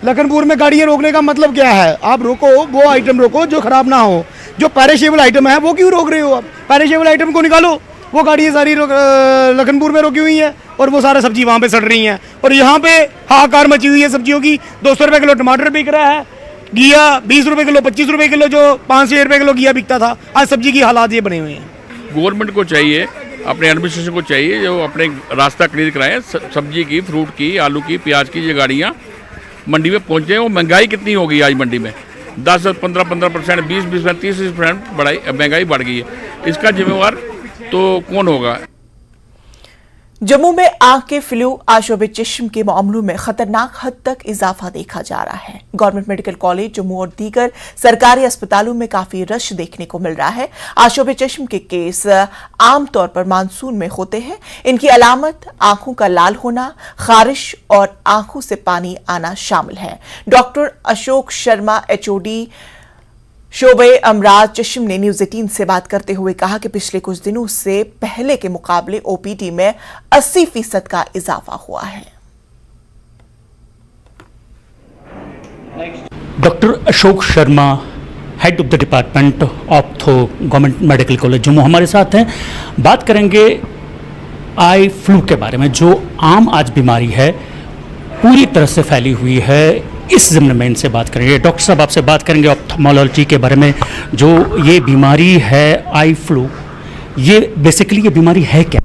लखनपुर में गाड़ियाँ रोकने का मतलब क्या है? आप रोको, वो आइटम रोको जो ख़राब ना हो। जो पेरिशेबल आइटम है वो क्यों रोक रहे हो आप? पेरिशेबल आइटम को निकालो। वो गाड़ियाँ सारी लखनपुर में रोकी हुई हैं और वो सारा सब्जी वहाँ पे सड़ रही हैं, और यहाँ पे हाहाकार मची हुई है सब्जियों की। 200 रुपये किलो टमाटर बिक रहा है, घिया 20 रुपये किलो, 25 रुपये किलो, जो 5-6 रुपये किलो घिया बिकता था, आज सब्जी की हालात ये बने हुए हैं। गवर्नमेंट को चाहिए, अपने एडमिनिस्ट्रेशन को चाहिए, जो अपने रास्ता क्लियर कराएं, सब्जी की, फ्रूट की, आलू की, प्याज की ये गाड़ियाँ मंडी में पहुँचे। वो महंगाई कितनी हो गई आज मंडी में, 10-15%, 20-20%, 30% महंगाई बढ़ गई है। इसका जिम्मेवार तो कौन होगा? जम्मू में आंख के फ्लू, आशोब चश्म के मामलों में खतरनाक हद तक इजाफा देखा जा रहा है। गवर्नमेंट मेडिकल कॉलेज जम्मू और दीगर सरकारी अस्पतालों में काफी रश देखने को मिल रहा है। आशोब चश्म के केस आमतौर पर मानसून में होते हैं। इनकी अलामत आंखों का लाल होना, खारिश और आंखों से पानी आना शामिल है। डॉक्टर अशोक शर्मा HOD शोबे अमराज चश्म ने न्यूज़ 18 से बात करते हुए कहा कि पिछले कुछ दिनों से पहले के मुकाबले OPD में 80% का इजाफा हुआ है। Doctor Ashok Sharma, head of the department ophtho, government medical college Jammu, हमारे साथ हैं। बात करेंगे आई फ्लू के बारे में, जो आम आज बीमारी है, पूरी तरह से फैली हुई है। इस ज़िम्न में इनसे बात करेंगे। डॉक्टर साहब आपसे बात करेंगे ऑप्थेल्मोलॉजी के बारे में। जो ये बीमारी है आई फ्लू, ये बेसिकली ये बीमारी है क्या?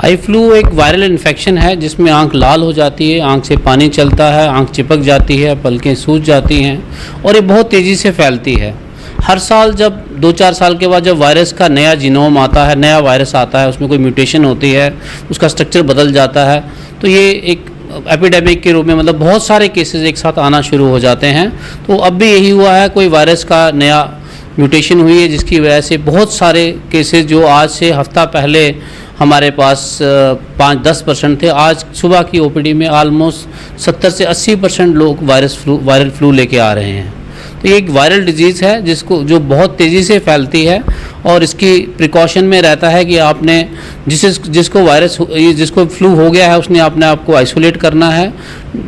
आई फ्लू एक वायरल इन्फेक्शन है जिसमें आंख लाल हो जाती है, आंख से पानी चलता है, आंख चिपक जाती है, पलकें सूज जाती हैं और ये बहुत तेज़ी से फैलती है। हर साल जब 2-4 साल के बाद जब वायरस का नया जीनोम आता है, नया वायरस आता है, उसमें कोई म्यूटेशन होती है, उसका स्ट्रक्चर बदल जाता है, तो ये एक एपिडेमिक के रूप में, मतलब बहुत सारे केसेस एक साथ आना शुरू हो जाते हैं। तो अब भी यही हुआ है, कोई वायरस का नया म्यूटेशन हुई है जिसकी वजह से बहुत सारे केसेस जो आज से हफ्ता पहले हमारे पास 5-10% थे, आज सुबह की OPD में ऑलमोस्ट 70 से 80% लोग वायरल फ्लू लेके आ रहे हैं। तो ये एक वायरल डिजीज़ है जो बहुत तेज़ी से फैलती है, और इसकी प्रिकॉशन में रहता है कि आपने जिसको फ्लू हो गया है उसने अपने आप को आइसोलेट करना है,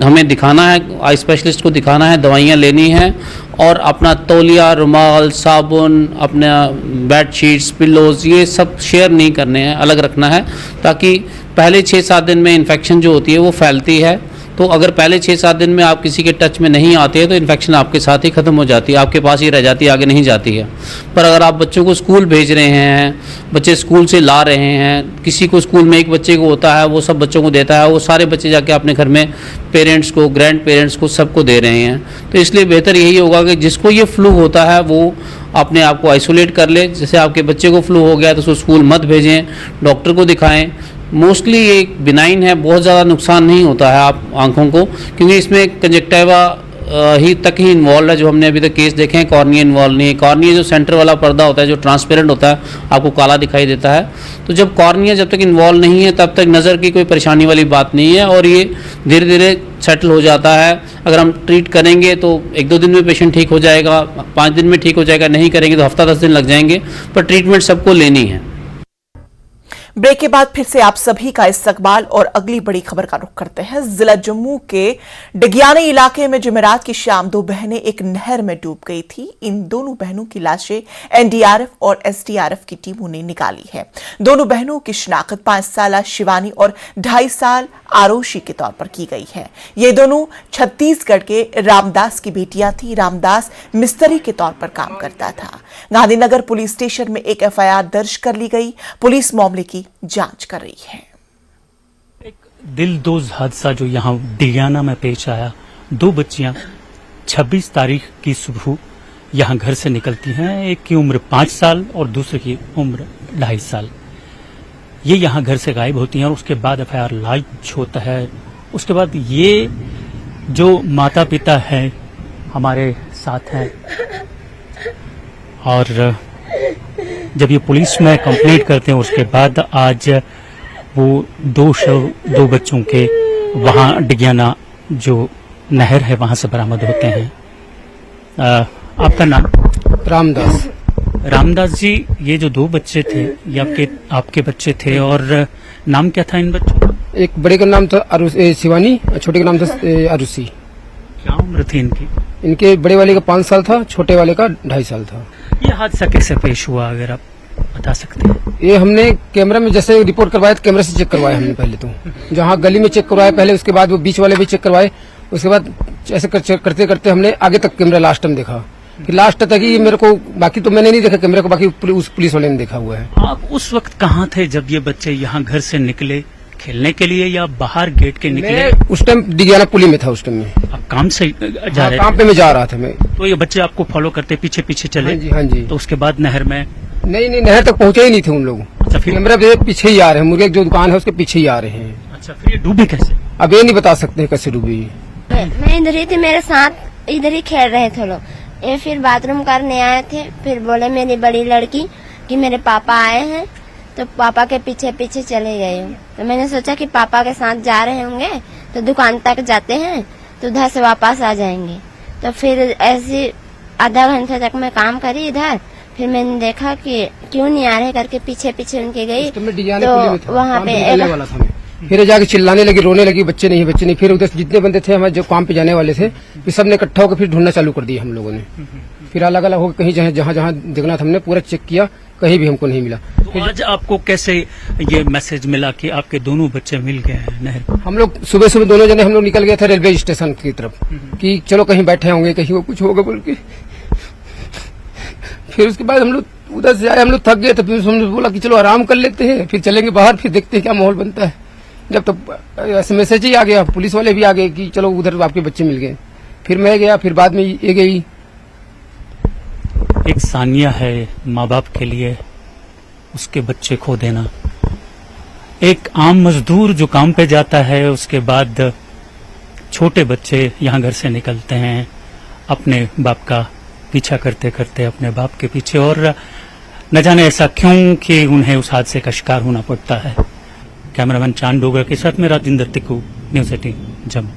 हमें दिखाना है, आई स्पेशलिस्ट को दिखाना है, दवाइयाँ लेनी हैं, और अपना तौलिया, रुमाल, साबुन, अपना बेड शीट्स, पिलोज़, ये सब शेयर नहीं करने हैं, अलग रखना है, ताकि पहले 6-7 दिन में इन्फेक्शन जो होती है वो फैलती है। तो अगर पहले 6-7 दिन में आप किसी के टच में नहीं आते हैं तो इन्फेक्शन आपके साथ ही ख़त्म हो जाती है, आपके पास ही रह जाती है, आगे नहीं जाती है। पर अगर आप बच्चों को स्कूल भेज रहे हैं, बच्चे स्कूल से ला रहे हैं, किसी को स्कूल में एक बच्चे को होता है, वो सब बच्चों को देता है, वो सारे बच्चे जाके अपने घर में पेरेंट्स को, ग्रैंड पेरेंट्स को, सबको दे रहे हैं। तो इसलिए बेहतर यही होगा कि जिसको ये फ्लू होता है वो अपने आप को आइसोलेट कर ले। जैसे आपके बच्चे को फ्लू हो गया तो उसको स्कूल मत भेजें, डॉक्टर को दिखाएं। मोस्टली ये बिनाइन है, बहुत ज़्यादा नुकसान नहीं होता है आप आँखों को, क्योंकि इसमें कंजक्टिवा ही तक ही इन्वॉल्व है। जो हमने अभी तक केस देखे हैं, कॉर्निया इन्वॉल्व नहीं है। कॉर्निया जो सेंटर वाला पर्दा होता है, जो ट्रांसपेरेंट होता है, आपको काला दिखाई देता है। तो जब कॉर्निया जब तक इन्वॉल्व नहीं है तब तक नज़र की कोई परेशानी वाली बात नहीं है, और ये धीरे धीरे सेटल हो जाता है। अगर हम ट्रीट करेंगे तो 1-2 दिन में पेशेंट ठीक हो जाएगा, 5 दिन में ठीक हो जाएगा, नहीं करेंगे तो हफ्ता 10 दिन लग जाएंगे, पर ट्रीटमेंट सबको लेनी है। ब्रेक के बाद फिर से आप सभी का इस्तकबाल और अगली बड़ी खबर का रुख करते हैं। जिला जम्मू के डिग्यानी इलाके में जुमेरात की शाम दो बहनें एक नहर में डूब गई थी। इन दोनों बहनों की लाशें एनडीआरएफ और एसडीआरएफ की टीमों ने निकाली है। दोनों बहनों की शिनाख्त 5 साल शिवानी और 2.5 साल आरोशी के तौर पर की गई है। ये दोनों छत्तीसगढ़ के रामदास की बेटियां थी। रामदास मिस्त्री के तौर पर काम करता था। गांधीनगर पुलिस स्टेशन में एक एफआईआर दर्ज कर ली गई। पुलिस मामले की जांच कर रही है। एक दिलदोज हादसा जो यहाँ डिग्याना में पेश आया। दो बच्चियां 26 तारीख की सुबह यहाँ घर से निकलती हैं। एक की उम्र 5 साल और दूसरे की उम्र 2.5 साल। ये यहाँ घर से गायब होती हैं और उसके बाद एफआईआर लॉन्च होता है। उसके बाद ये जो माता पिता हैं हमारे साथ हैं और जब ये पुलिस में कंप्लेंट करते हैं उसके बाद आज वो दो बच्चों के वहाँ डिग्याना जो नहर है वहाँ से बरामद होते हैं। आपका नाम? रामदास जी, ये जो 2 बच्चे थे ये आपके बच्चे थे और नाम क्या था इन बच्चों का? एक बड़े का नाम था शिवानी, छोटे का नाम था अरुषि। क्या उम्र थी इनकी? इनके बड़े वाले का 5 साल था, छोटे वाले का 2.5 साल था। ये हादसा कैसे पेश हुआ अगर आप बता सकते हैं? ये हमने कैमरा में जैसे रिपोर्ट करवाया तो कैमरा से चेक करवाया हमने पहले तो, जहाँ गली में चेक करवाया पहले, उसके बाद वो बीच वाले भी चेक करवाए। उसके बाद ऐसे करते करते हमने आगे तक कैमरा लास्ट में देखा। फिर लास्ट तक ही मेरे को, बाकी तो मैंने नहीं देखा कैमरे को, बाकी उस पुलिस वाले ने देखा हुआ है। आप उस वक्त कहाँ थे जब ये बच्चे यहाँ घर से निकले खेलने के लिए या बाहर गेट के निकले? मैं उस टाइम डिग्याना पुली में था। उस टाइम में आप काम से जा रहे? काम पे मैं जा रहा था मैं। तो ये बच्चे आपको फॉलो करते पीछे पीछे चले? हाँ जी, हाँ जी। तो उसके बाद नहर में? नहीं, नहर तक पहुंचे ही नहीं थे उन लोग। अच्छा, फिर कैमरा पे पीछे ही आ रहे हैं, मुर्गे जो दुकान है उसके पीछे ही आ रहे हैं। अच्छा, फिर ये डूबे कैसे? अब ये नहीं बता सकते कैसे डूबी। मैं इधर ही थी, मेरे साथ इधर ही खेल रहे थे लोग। ये फिर बाथरूम करने आए थे, फिर बोले मेरी बड़ी लड़की कि मेरे पापा आए हैं, तो पापा के पीछे पीछे चले गए हूँ। तो मैंने सोचा कि पापा के साथ जा रहे होंगे तो दुकान तक जाते हैं तो उधर से वापस आ जाएंगे। तो फिर ऐसे आधा घंटे तक मैं काम करी इधर। फिर मैंने देखा कि क्यों नहीं आ रहे करके पीछे पीछे उनके गई तो वहाँ पे फिर जाके चिल्लाने लगी, रोने लगी, बच्चे नहीं। फिर उधर जितने बंदे थे हमारे जो काम पे जाने वाले थे फिर सबने इकट्ठा होकर फिर ढूंढना चालू कर दिया हम लोगों ने। फिर अलग अलग होकर कहीं जहाँ देखना था हमने पूरा चेक किया, कहीं भी हमको नहीं मिला। तो आज आपको कैसे ये मैसेज मिला कि आपके दोनों बच्चे मिल गए हैं नहर? हम लोग सुबह दोनों जने हम लोग निकल गए थे रेलवे स्टेशन की तरफ कि चलो कहीं बैठे होंगे, कहीं वो कुछ होगा बोल के। फिर उसके बाद हम लोग उधर से आए, हम लोग थक गए तो फिर हमने बोला कि चलो आराम कर लेते हैं, फिर चलेंगे बाहर, फिर देखते हैं क्या माहौल बनता है। जब तक ऐसे मैसेज ही आ गया, पुलिस वाले भी आ गए कि चलो उधर आपके बच्चे मिल गए। फिर मैं गया, फिर बाद में ये गई। एक सानिया है माँ बाप के लिए उसके बच्चे खो देना। एक आम मजदूर जो काम पे जाता है उसके बाद छोटे बच्चे यहाँ घर से निकलते हैं अपने बाप का पीछा करते करते अपने बाप के पीछे, और न जाने ऐसा क्यों कि उन्हें उस हादसे का शिकार होना पड़ता है। कैमरामैन चांद डोगर के साथ में राजेंद्र तिक्कू, न्यूज़ 18 जम्मू।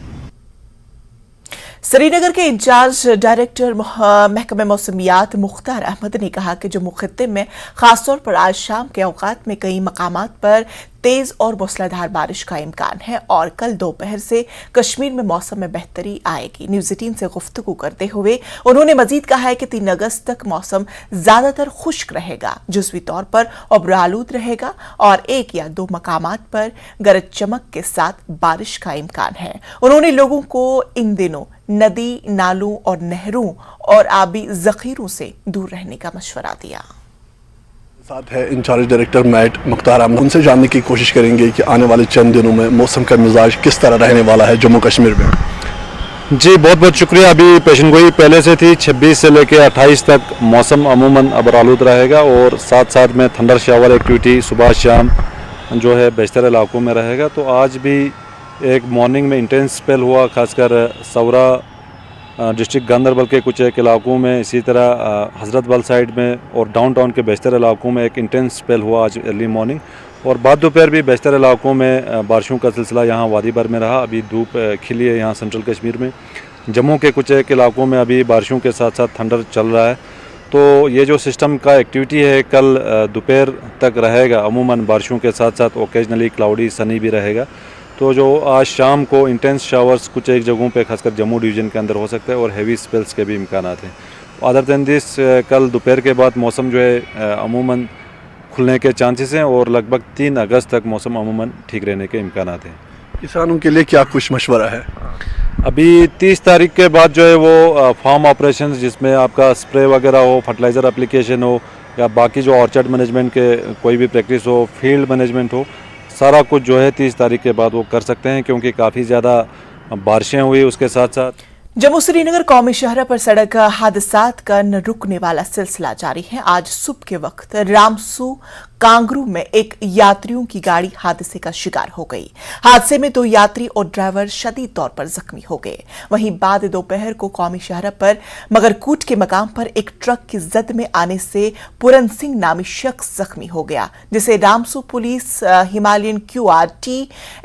श्रीनगर के इंचार्ज डायरेक्टर महकमे मौसमियात मुख्तार अहमद ने कहा कि जम्मू खित्ते में खासतौर पर आज शाम के औकात में कई मकामात पर तेज और मूसलाधार बारिश का इम्कान है और कल दोपहर से कश्मीर में मौसम में बेहतरी आएगी। न्यूज़ 18 से गुफ्तगू करते हुए उन्होंने मजीद कहा है कि 3 अगस्त तक मौसम ज्यादातर खुश्क रहेगा, जुज़वी तौर पर अब्रालूद रहेगा और 1 या 2 मकामात पर गरज चमक के साथ बारिश का इम्कान है। उन्होंने लोगों को इन दिनों नदी, नालों और नहरों और आबी जखीरों से दूर रहने का मशवरा दिया। साथ है इंचार्ज डायरेक्टर मैट मुख्तार अहमद। उनसे जानने की कोशिश करेंगे कि आने वाले चंद दिनों में मौसम का मिजाज किस तरह रहने वाला है जम्मू कश्मीर में। जी बहुत बहुत शुक्रिया। अभी पेशन गोई पहले से थी, 26 से लेकर 28 तक मौसम अमूमन अबरालूद रहेगा और साथ साथ में थंडर शावर एक्टिविटी सुबह शाम जो है बेशतर इलाकों में रहेगा। तो आज भी एक मॉर्निंग में इंटेंस स्पेल हुआ, खासकर सौरा डिस्ट्रिक्ट गांदरबल के कुछ एक इलाकों में, इसी तरह हज़रत बल साइड में और डाउनटाउन के बेशतर इलाकों में एक इंटेंस स्पेल हुआ आज अर्ली मॉर्निंग। और बाद दोपहर भी बेशतर इलाकों में बारिशों का सिलसिला यहाँ वादी भर में रहा। अभी धूप खिली है यहाँ सेंट्रल कश्मीर में। जम्मू के कुछ एक इलाकों में अभी बारिशों के साथ साथ थंडर चल रहा है तो ये जो सिस्टम का एक्टिविटी है कल दोपहर तक रहेगा। अमूमन बारिशों के साथ साथ ओकेजनली क्लाउडी सनी भी रहेगा। तो जो आज शाम को इंटेंस शावर्स कुछ एक जगहों पे खासकर जम्मू डिवीज़न के अंदर हो सकता है और हैवी स्पेल्स के भी इम्कान हैं। अदर दैन दिस कल दोपहर के बाद मौसम जो है अमूमन खुलने के चांसेस हैं और लगभग 3 अगस्त तक मौसम अमूमन ठीक रहने के इम्कान हैं। किसानों के लिए क्या कुछ मशवरा है? अभी 30 तारीख के बाद जो है वो फार्म ऑपरेशंस जिसमें आपका स्प्रे वगैरह हो, फर्टिलाइज़र एप्लीकेशन हो या बाकी जो ऑर्चर्ड मैनेजमेंट के कोई भी प्रैक्टिस हो, फील्ड मैनेजमेंट हो, सारा कुछ जो है 30 तारीख के बाद वो कर सकते हैं क्योंकि काफ़ी ज़्यादा बारिशें हुई। उसके साथ साथ जम्मू श्रीनगर कौमी शहरा पर सड़क हादसात का न रुकने वाला सिलसिला जारी है। आज सुबह के वक्त रामसू कांगरू में एक यात्रियों की गाड़ी हादसे का शिकार हो गई। हादसे में 2 यात्री और ड्राइवर शदीद तौर पर जख्मी हो गए। वहीं बाद दोपहर को कौमी शहरा पर मगरकूट के मकाम पर एक ट्रक की जद में आने से पूरन सिंह नामी शख्स जख्मी हो गया, जिसे Ramsu police, Himalayan QRT,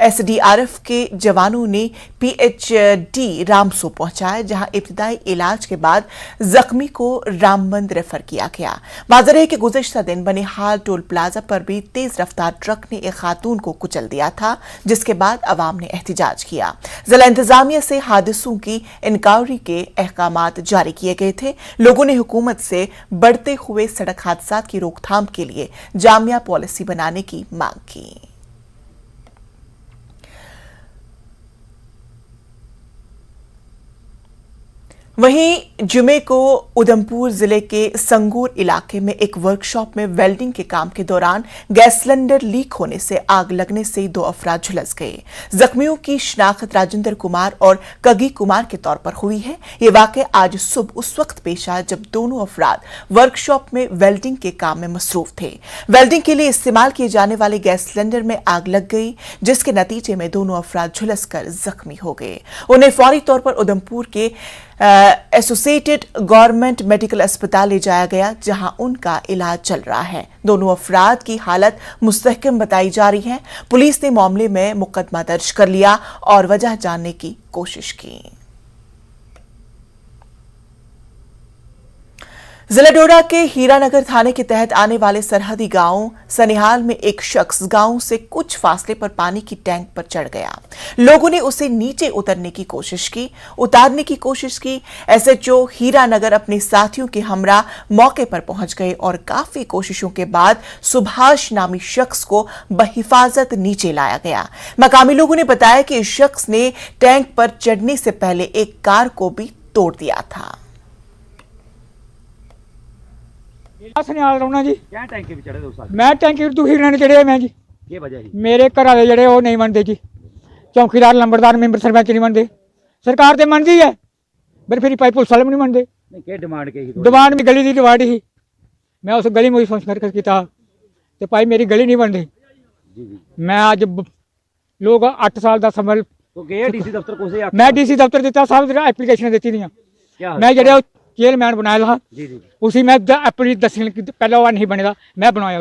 SDRF के जवानों ने PHD रामसू पहुंचाया, जहां इब्तिदाई इलाज के बाद जख्मी को रामबंद रेफर किया गया। वाज़ेह है कि गुज़िश्ता दिन बनिहाल टोल प्लाजा पर भी तेज रफ्तार ट्रक ने एक खातून को कुचल दिया था, जिसके बाद अवाम ने एहतजाज किया। जिला इंतजामिया से हादसों की इंक्वायरी के अहकामात जारी किए गए थे। लोगों ने हुकूमत से बढ़ते हुए सड़क हादसात की रोकथाम के लिए जामिया पॉलिसी बनाने की मांग की। वहीं जुमे को उधमपुर जिले के संगूर इलाके में एक वर्कशॉप में वेल्डिंग के काम के दौरान गैस सिलेंडर लीक होने से आग लगने से 2 अफराद झुलस गए। जख्मियों की शिनाख्त राजेंद्र कुमार और कगी कुमार के तौर पर हुई है। ये वाकया आज सुबह उस वक्त पेश आया जब दोनों अफराद वर्कशॉप में वेल्डिंग के काम में मसरूफ थे। वेल्डिंग के लिए इस्तेमाल किए जाने वाले गैस सिलेंडर में आग लग गई, जिसके नतीजे में दोनों अफराद झुलसकर जख्मी हो गए। उन्हें फौरी तौर पर उधमपुर के एसोसिएटेड गवर्नमेंट मेडिकल अस्पताल ले जाया गया, जहां उनका इलाज चल रहा है। दोनों अफराद की हालत मुस्तहकम बताई जा रही है। पुलिस ने मामले में मुकदमा दर्ज कर लिया और वजह जानने की कोशिश की। जिला डोडा के हीरानगर थाने के तहत आने वाले सरहदी गांव सनिहाल में एक शख्स गांव से कुछ फासले पर पानी की टैंक पर चढ़ गया। लोगों ने उसे नीचे उतारने की कोशिश की। SHO हीरानगर अपने साथियों के हमरा मौके पर पहुंच गए और काफी कोशिशों के बाद सुभाष नामी शख्स को बहिफाजत नीचे लाया गया। मकामी लोगों ने बताया कि इस शख्स ने टैंक पर चढ़ने से पहले एक कार को भी तोड़ दिया था। रौना जी मैं टैंकी हीरानगर चढ़िया मैं जी मेरे घर वाले जड़े वो नहीं मनते जी। चौकीदार लंबड़दार मैंबर सरपंच नहीं मनते। सरकार तो मनती है पर फिर भाई पुलिस वाले भी नहीं मनते। डिमांड में गली की डिमांड ही मैं उस गली में सोच कर किया तो भाई मेरी गली नहीं बनती। मैं अज लोग 8 साल का समझ मैं DC दफ्तर दिता सब एप्लीकेशन दी दी मैं जड़े चेयरमैन बनाया ला उसी मैं अपनी दसने पहले वो नहीं बनेगा मैं बनाया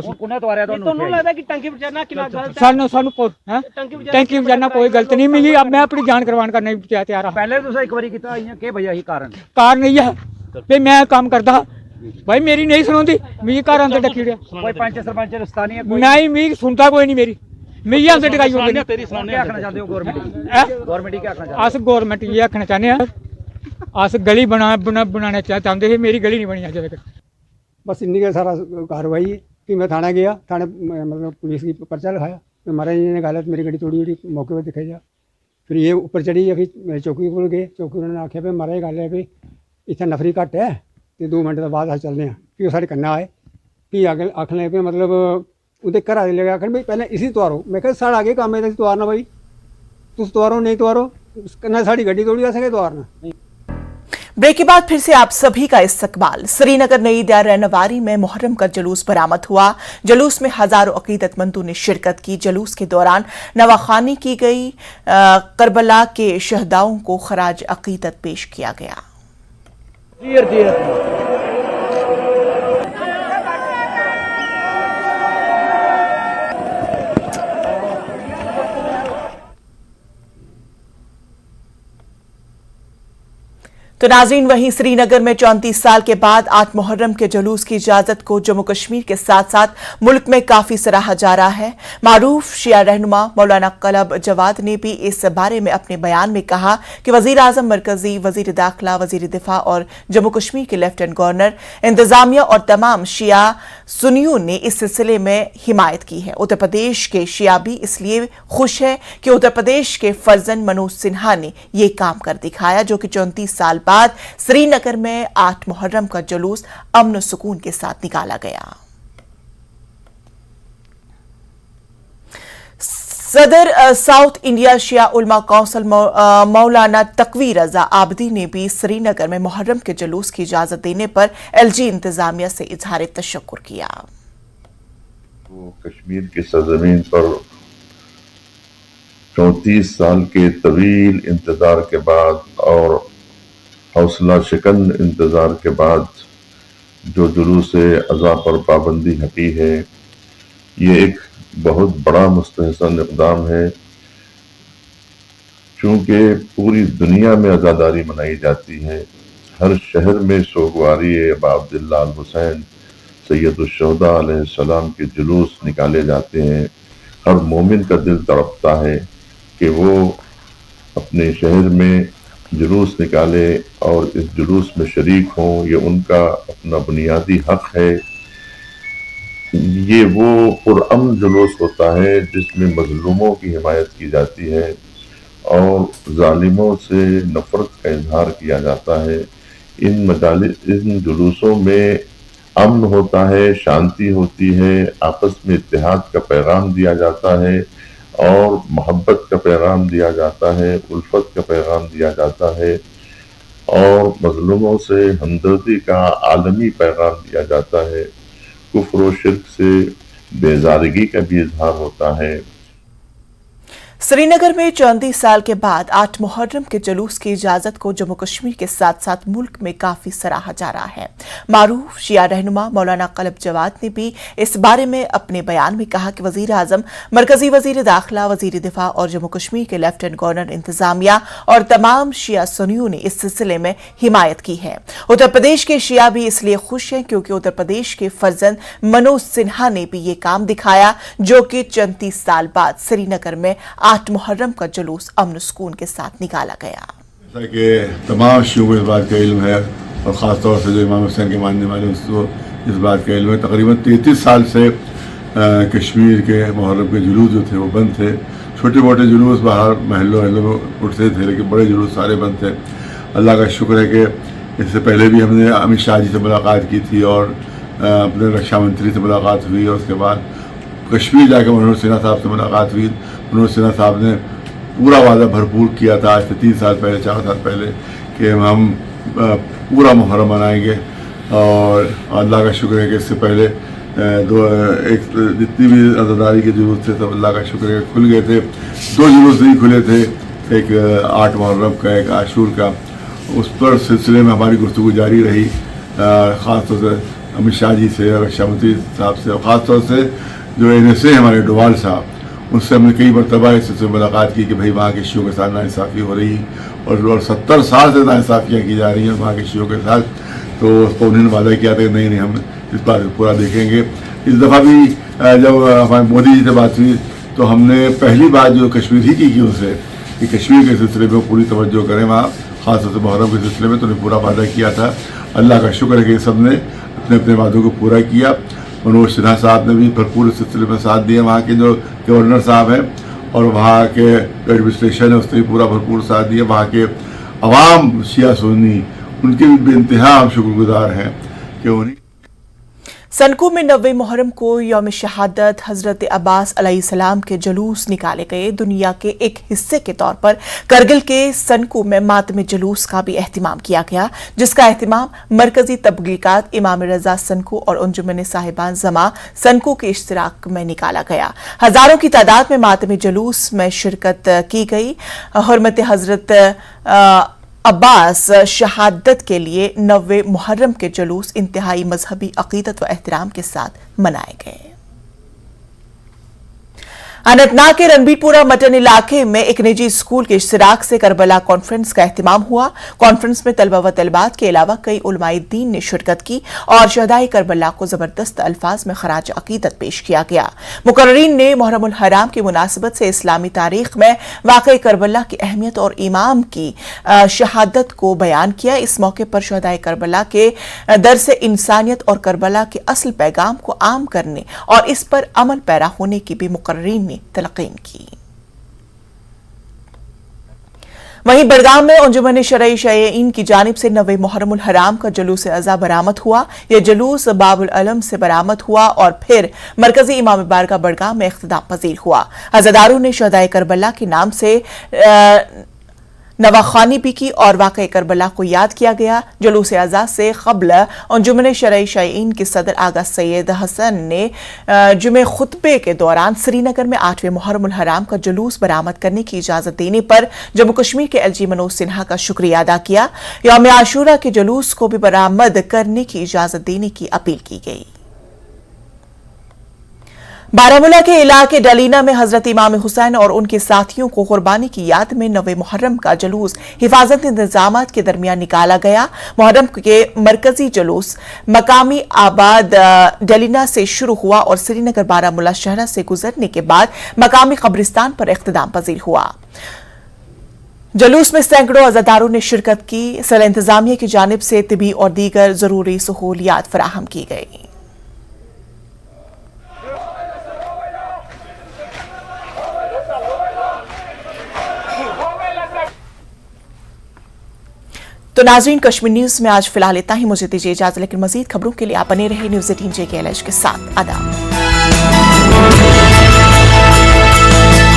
टैंकी बचाना कोई गलत नहीं मिली। अब मैं अपनी जान कुर्बान करने तैयार हाँ। कारण यही है भी मैं काम करता भाई मेरी नहीं सुनती मिगी घर अंदर डकी नहीं मिगी सुनता कोई नहीं मेरी मिगी अंदर टकाई अस गौरमेंट ये आखना चाहते हैं अस गली बनाना चाहते हैं। मेरी गली नहीं बनी अज तक। बस इन्नी का सारा कार्रवाई है कि मैं थाना गया थाने मतलब पुलिस की पर्चा लिखाया तो महाराज जी ने गल मेरी गड्डी थोड़ी जी मौके पर दिखाई जा फिर ये ऊपर चढ़ी है फिर चौकी को गए चौकी उन्होंने आख्या भी महाराज गल है भी इतना नफरी घट है तो 2 मिनट के बाद अस चलते हैं। फिर साढ़े कन्नै आए भी आखन लगे भी मतलब उनके घर आए लगे आखन भाई पहले इसी तोारो। मैं क्या साढ़ा अगे कम है तोारना भाई तुम तोारो नहीं तोारो कन्नै साड़ी गड्डी तोड़ी असें तोारना। ब्रेक के बाद फिर से आप सभी का इस्तकबाल। श्रीनगर नई दयार रहनवारी में मुहर्रम का जुलूस बरामद हुआ। जुलूस में हजारों अकीदतमंदों ने शिरकत की। जुलूस के दौरान नवाखानी की गई। करबला के शहदाओं को खराज अकीदत पेश किया गया। तो नाज़रीन, वहीं श्रीनगर में 34 साल के बाद 8 मुहर्रम के जुलूस की इजाजत को जम्मू कश्मीर के साथ साथ मुल्क में काफी सराहा जा रहा है। मारूफ शिया रहनुमा मौलाना कलब जवाद ने भी इस बारे में अपने बयान में कहा कि वजीर आजम मरकजी, वजीर दाखिला, वजीर दिफा और जम्मू कश्मीर के लेफ्टिनेंट गवर्नर, इंतजामिया और तमाम शिया सुन्नियों ने इस सिलसिले में हिमायत की है। उत्तर प्रदेश के शिया भी इसलिए खुश है कि उत्तर प्रदेश के फर्जन मनोज सिन्हा ने ये काम कर दिखाया, जो कि 34 साल बाद श्रीनगर में 8 मुहर्रम का जुलूस अमन सुकून के साथ निकाला गया। सदर साउथ इंडिया शिया उलमा काउंसिल मौलाना तकवी रजा आबदी ने भी श्रीनगर में मुहर्रम के जुलूस की इजाजत देने पर एलजी इंतजामिया से इजहार तशक्कुर किया। कश्मीर की सरजमीन पर 34 साल के तवील इंतजार के बाद और हौसला शिकन इंतजार के बाद जो जुलूस अज़ा पर पाबंदी हटी है, ये एक बहुत बड़ा मुस्तहसन इक़दाम है। चूँकि पूरी दुनिया में आज़ादारी मनाई जाती है, हर शहर में सोगवारी अबा अब्दुल्ला अल हुसैन सैयदुश्शुहदा अलैहिस्सलाम के जुलूस निकाले जाते हैं। हर मोमिन का दिल तड़पता है कि वो अपने शहर में जुलूस निकाले और इस जुलूस में शरीक हों। ये उनका अपना बुनियादी हक है। ये वो पुरअमन जुलूस होता है जिसमें मजलूमों की हिमायत की जाती है और जालिमों से नफरत का इजहार किया जाता है। इन जुलूसों में अमन होता है, शांति होती है, आपस में इत्तेहाद का पैगाम दिया जाता है और मोहब्बत का पैगाम दिया जाता है, उल्फत का पैगाम दिया जाता है और मजलूमों से हमदर्दी का आलमी पैगाम दिया जाता है। कुफ्र और शिर्क से बेजारगी का भी इजहार होता है। श्रीनगर में 34 साल के बाद 8 मुहर्रम के जुलूस की इजाजत को जम्मू कश्मीर के साथ साथ मुल्क में काफी सराहा जा रहा है। मारूफ शिया रहनुमा मौलाना कलब जवाद ने भी इस बारे में अपने बयान में कहा कि वजीर आजम, मरकजी वजीर दाखिला, वजीर दिफा और जम्मू कश्मीर के लेफ्टिनेंट गवर्नर, इंतजामिया और तमाम शिया सुन्नियों ने इस सिलसिले में हिमायत की है। उत्तर प्रदेश के शिया भी इसलिए खुश हैं क्योंकि उत्तर प्रदेश के फर्जन मनोज सिन्हा ने भी ये काम दिखाया, जो कि 34 साल बाद श्रीनगर में 8 मुहर्रम का जुलूस अमन सुकून के साथ निकाला गया। जैसा कि तमाम शियों को इस बात का इल्म है और ख़ासतौर से जो इमाम हुसैन के मानने वाले उसको इस बात का इल्म है, तकरीबन 33 साल से कश्मीर के मुहर्रम के जुलूस जो थे वो बंद थे। छोटे मोटे जुलूस बाहर महलों में उठते थे, लेकिन बड़े जुलूस सारे बंद थे। अल्लाह का शुक्र है कि इससे पहले भी हमने अमित शाह जी से मुलाकात की थी और अपने रक्षा मंत्री से मुलाकात हुई और उसके बाद कश्मीर जाकर मनोज सिन्हा साहब से मुलाकात हुई। मनोज सिन्हा साहब ने पूरा वादा भरपूर किया था आज से 3 साल पहले, 4 साल पहले, कि हम पूरा मुहर्रम मनाएंगे और अल्लाह का शुक्र है कि इससे पहले जितनी भी आज़ादारी के जुलूस थे सब अल्लाह का शुक्र है खुल गए थे। 2 जुलूस नहीं खुले थे, एक 8 मुहर्रम का, एक आशूर का। उस पर सिलसिले में हमारी गुफ्तगू जारी रही, ख़ास तौर से अमित शाह जी से, रक्षा मंत्री साहब से और ख़ास तौर से जो NSA हमारे डोवाल साहब, उनसे हमने कई मरतबा इससे मुलाकात की कि भाई वहाँ के शियों के साथ नाइंसाफ़ी हो रही और 70 साल से नाइंसाफ़ियाँ की जा रही हैं वहाँ के शियों के साथ। तो उस पर उन्होंने वादा किया था कि नहीं हम इस बात को पूरा देखेंगे। इस दफ़ा भी जब हमारे मोदी जी से बात हुई तो हमने पहली बात जो कश्मीर ही की उनसे कि कश्मीर के सिलसिले में पूरी तवज्जो करें वहाँ, ख़ासतौर से मुहर्रम के सिलसिले में, तो उन्हें पूरा वादा किया था। अल्लाह का शुक्र है कि सब ने अपने अपने वादों को पूरा किया। मनोज सिन्हा साहब ने भी भरपूर सिलसिले में साथ दिया, वहाँ के जो गवर्नर साहब हैं और वहाँ के एडमिनिस्ट्रेशन है उसने भी पूरा भरपूर साथ दिया। वहाँ के अवाम शिया सुन्नी, उनके भी बेइंतहा हम शुक्रगुजार हैं कि उन्हें सनकू में 90 मुहर्रम को यौम शहादत हजरत अब्बास अलैहिस्सलाम के जुलूस निकाले गए। दुनिया के एक हिस्से के तौर पर करगिल के सनकू में मातमी जुलूस का भी एहतिमाम किया गया, जिसका एहतिमाम मरकजी तबलीगात इमाम रजा सनकू और अंजुमन साहिबान जमा सनकू के इश्तिराक में निकाला गया। हजारों की तादाद में मातमी जुलूस में शिरकत की गई। हुर्मत हजरत अब्बास शहादत के लिए 90 मुहर्रम के जुलूस इंतहाई मजहबी अकीदत व एहतराम के साथ मनाए गए। अनंतनाग के रणबीरपुरा मटन इलाके में एक निजी स्कूल के इश्तिराक से करबला कॉन्फ्रेंस का एहतिमाम हुआ। कॉन्फ्रेंस में तलबा व तलबात के अलावा कई उलमाए दीन ने शिरकत की और शहदाए करबला को जबरदस्त अल्फाज में खराज अकीदत पेश किया गया। मुकर्रीन ने मुहर्रमुल हराम की मुनासिबत से इस्लामी तारीख में वाक़ई करबला की अहमियत और इमाम की शहादत को बयान किया। इस मौके पर शहदाए करबला के दर्स इंसानियत और करबला के असल पैगाम को आम करने और इस पर अमल पैरा होने की भी मुकर्रीन तलकीन की। वहीं बड़गाम में अंजुमन शरई शयईन की जानिब से 9वें मुहर्रमुल हराम का जुलूस अज़ा बरामद हुआ। यह जुलूस बाबुल अलम से बरामद हुआ और फिर मरकजी इमाम बारगाह बड़गाम में इख्तिताम पजीर हुआ। अज़ादारों ने शहदाए करबला के नाम से नवाखानी भी की और वाक़ई करबला को याद किया गया। जुलूस अज़ा से क़ब्ल अंजुमन शरई शयईन के सदर आगा सैयद हसन ने जुमे खुतबे के दौरान श्रीनगर में 8वें मुहर्रमुल हराम का जुलूस बरामद करने की इजाज़त देने पर जम्मू कश्मीर के LG मनोज सिन्हा का शुक्रिया अदा किया। यौम आशूरा के जुलूस को भी बरामद करने की इजाज़त देने की अपील की गई। बारामूला के इलाके डलीना में हजरत इमाम हुसैन और उनके साथियों को कुर्बानी की याद में 9वें मुहर्रम का जुलूस हिफाजत इंतजामात के दरमियान निकाला गया। मुहर्रम के मरकजी जुलूस मकामी आबाद डलीना से शुरू हुआ और श्रीनगर बारामूला शहर से गुजरने के बाद मकामी कब्रिस्तान पर इख्तिताम पजीर हुआ। जुलूस में सैकड़ों अज़ादारों ने शिरकत की। ज़िला इंतजामिया की जानिब से तिबी और दीगर जरूरी सहूलियात फराहम की गई। तो नाज़रीन, कश्मीर न्यूज में आज फिलहाल इतना ही। मुझे दीजिए इजाजत, लेकिन मजीद खबरों के लिए आप बने रहे न्यूज़ 18 JKLH के साथ। आदाब।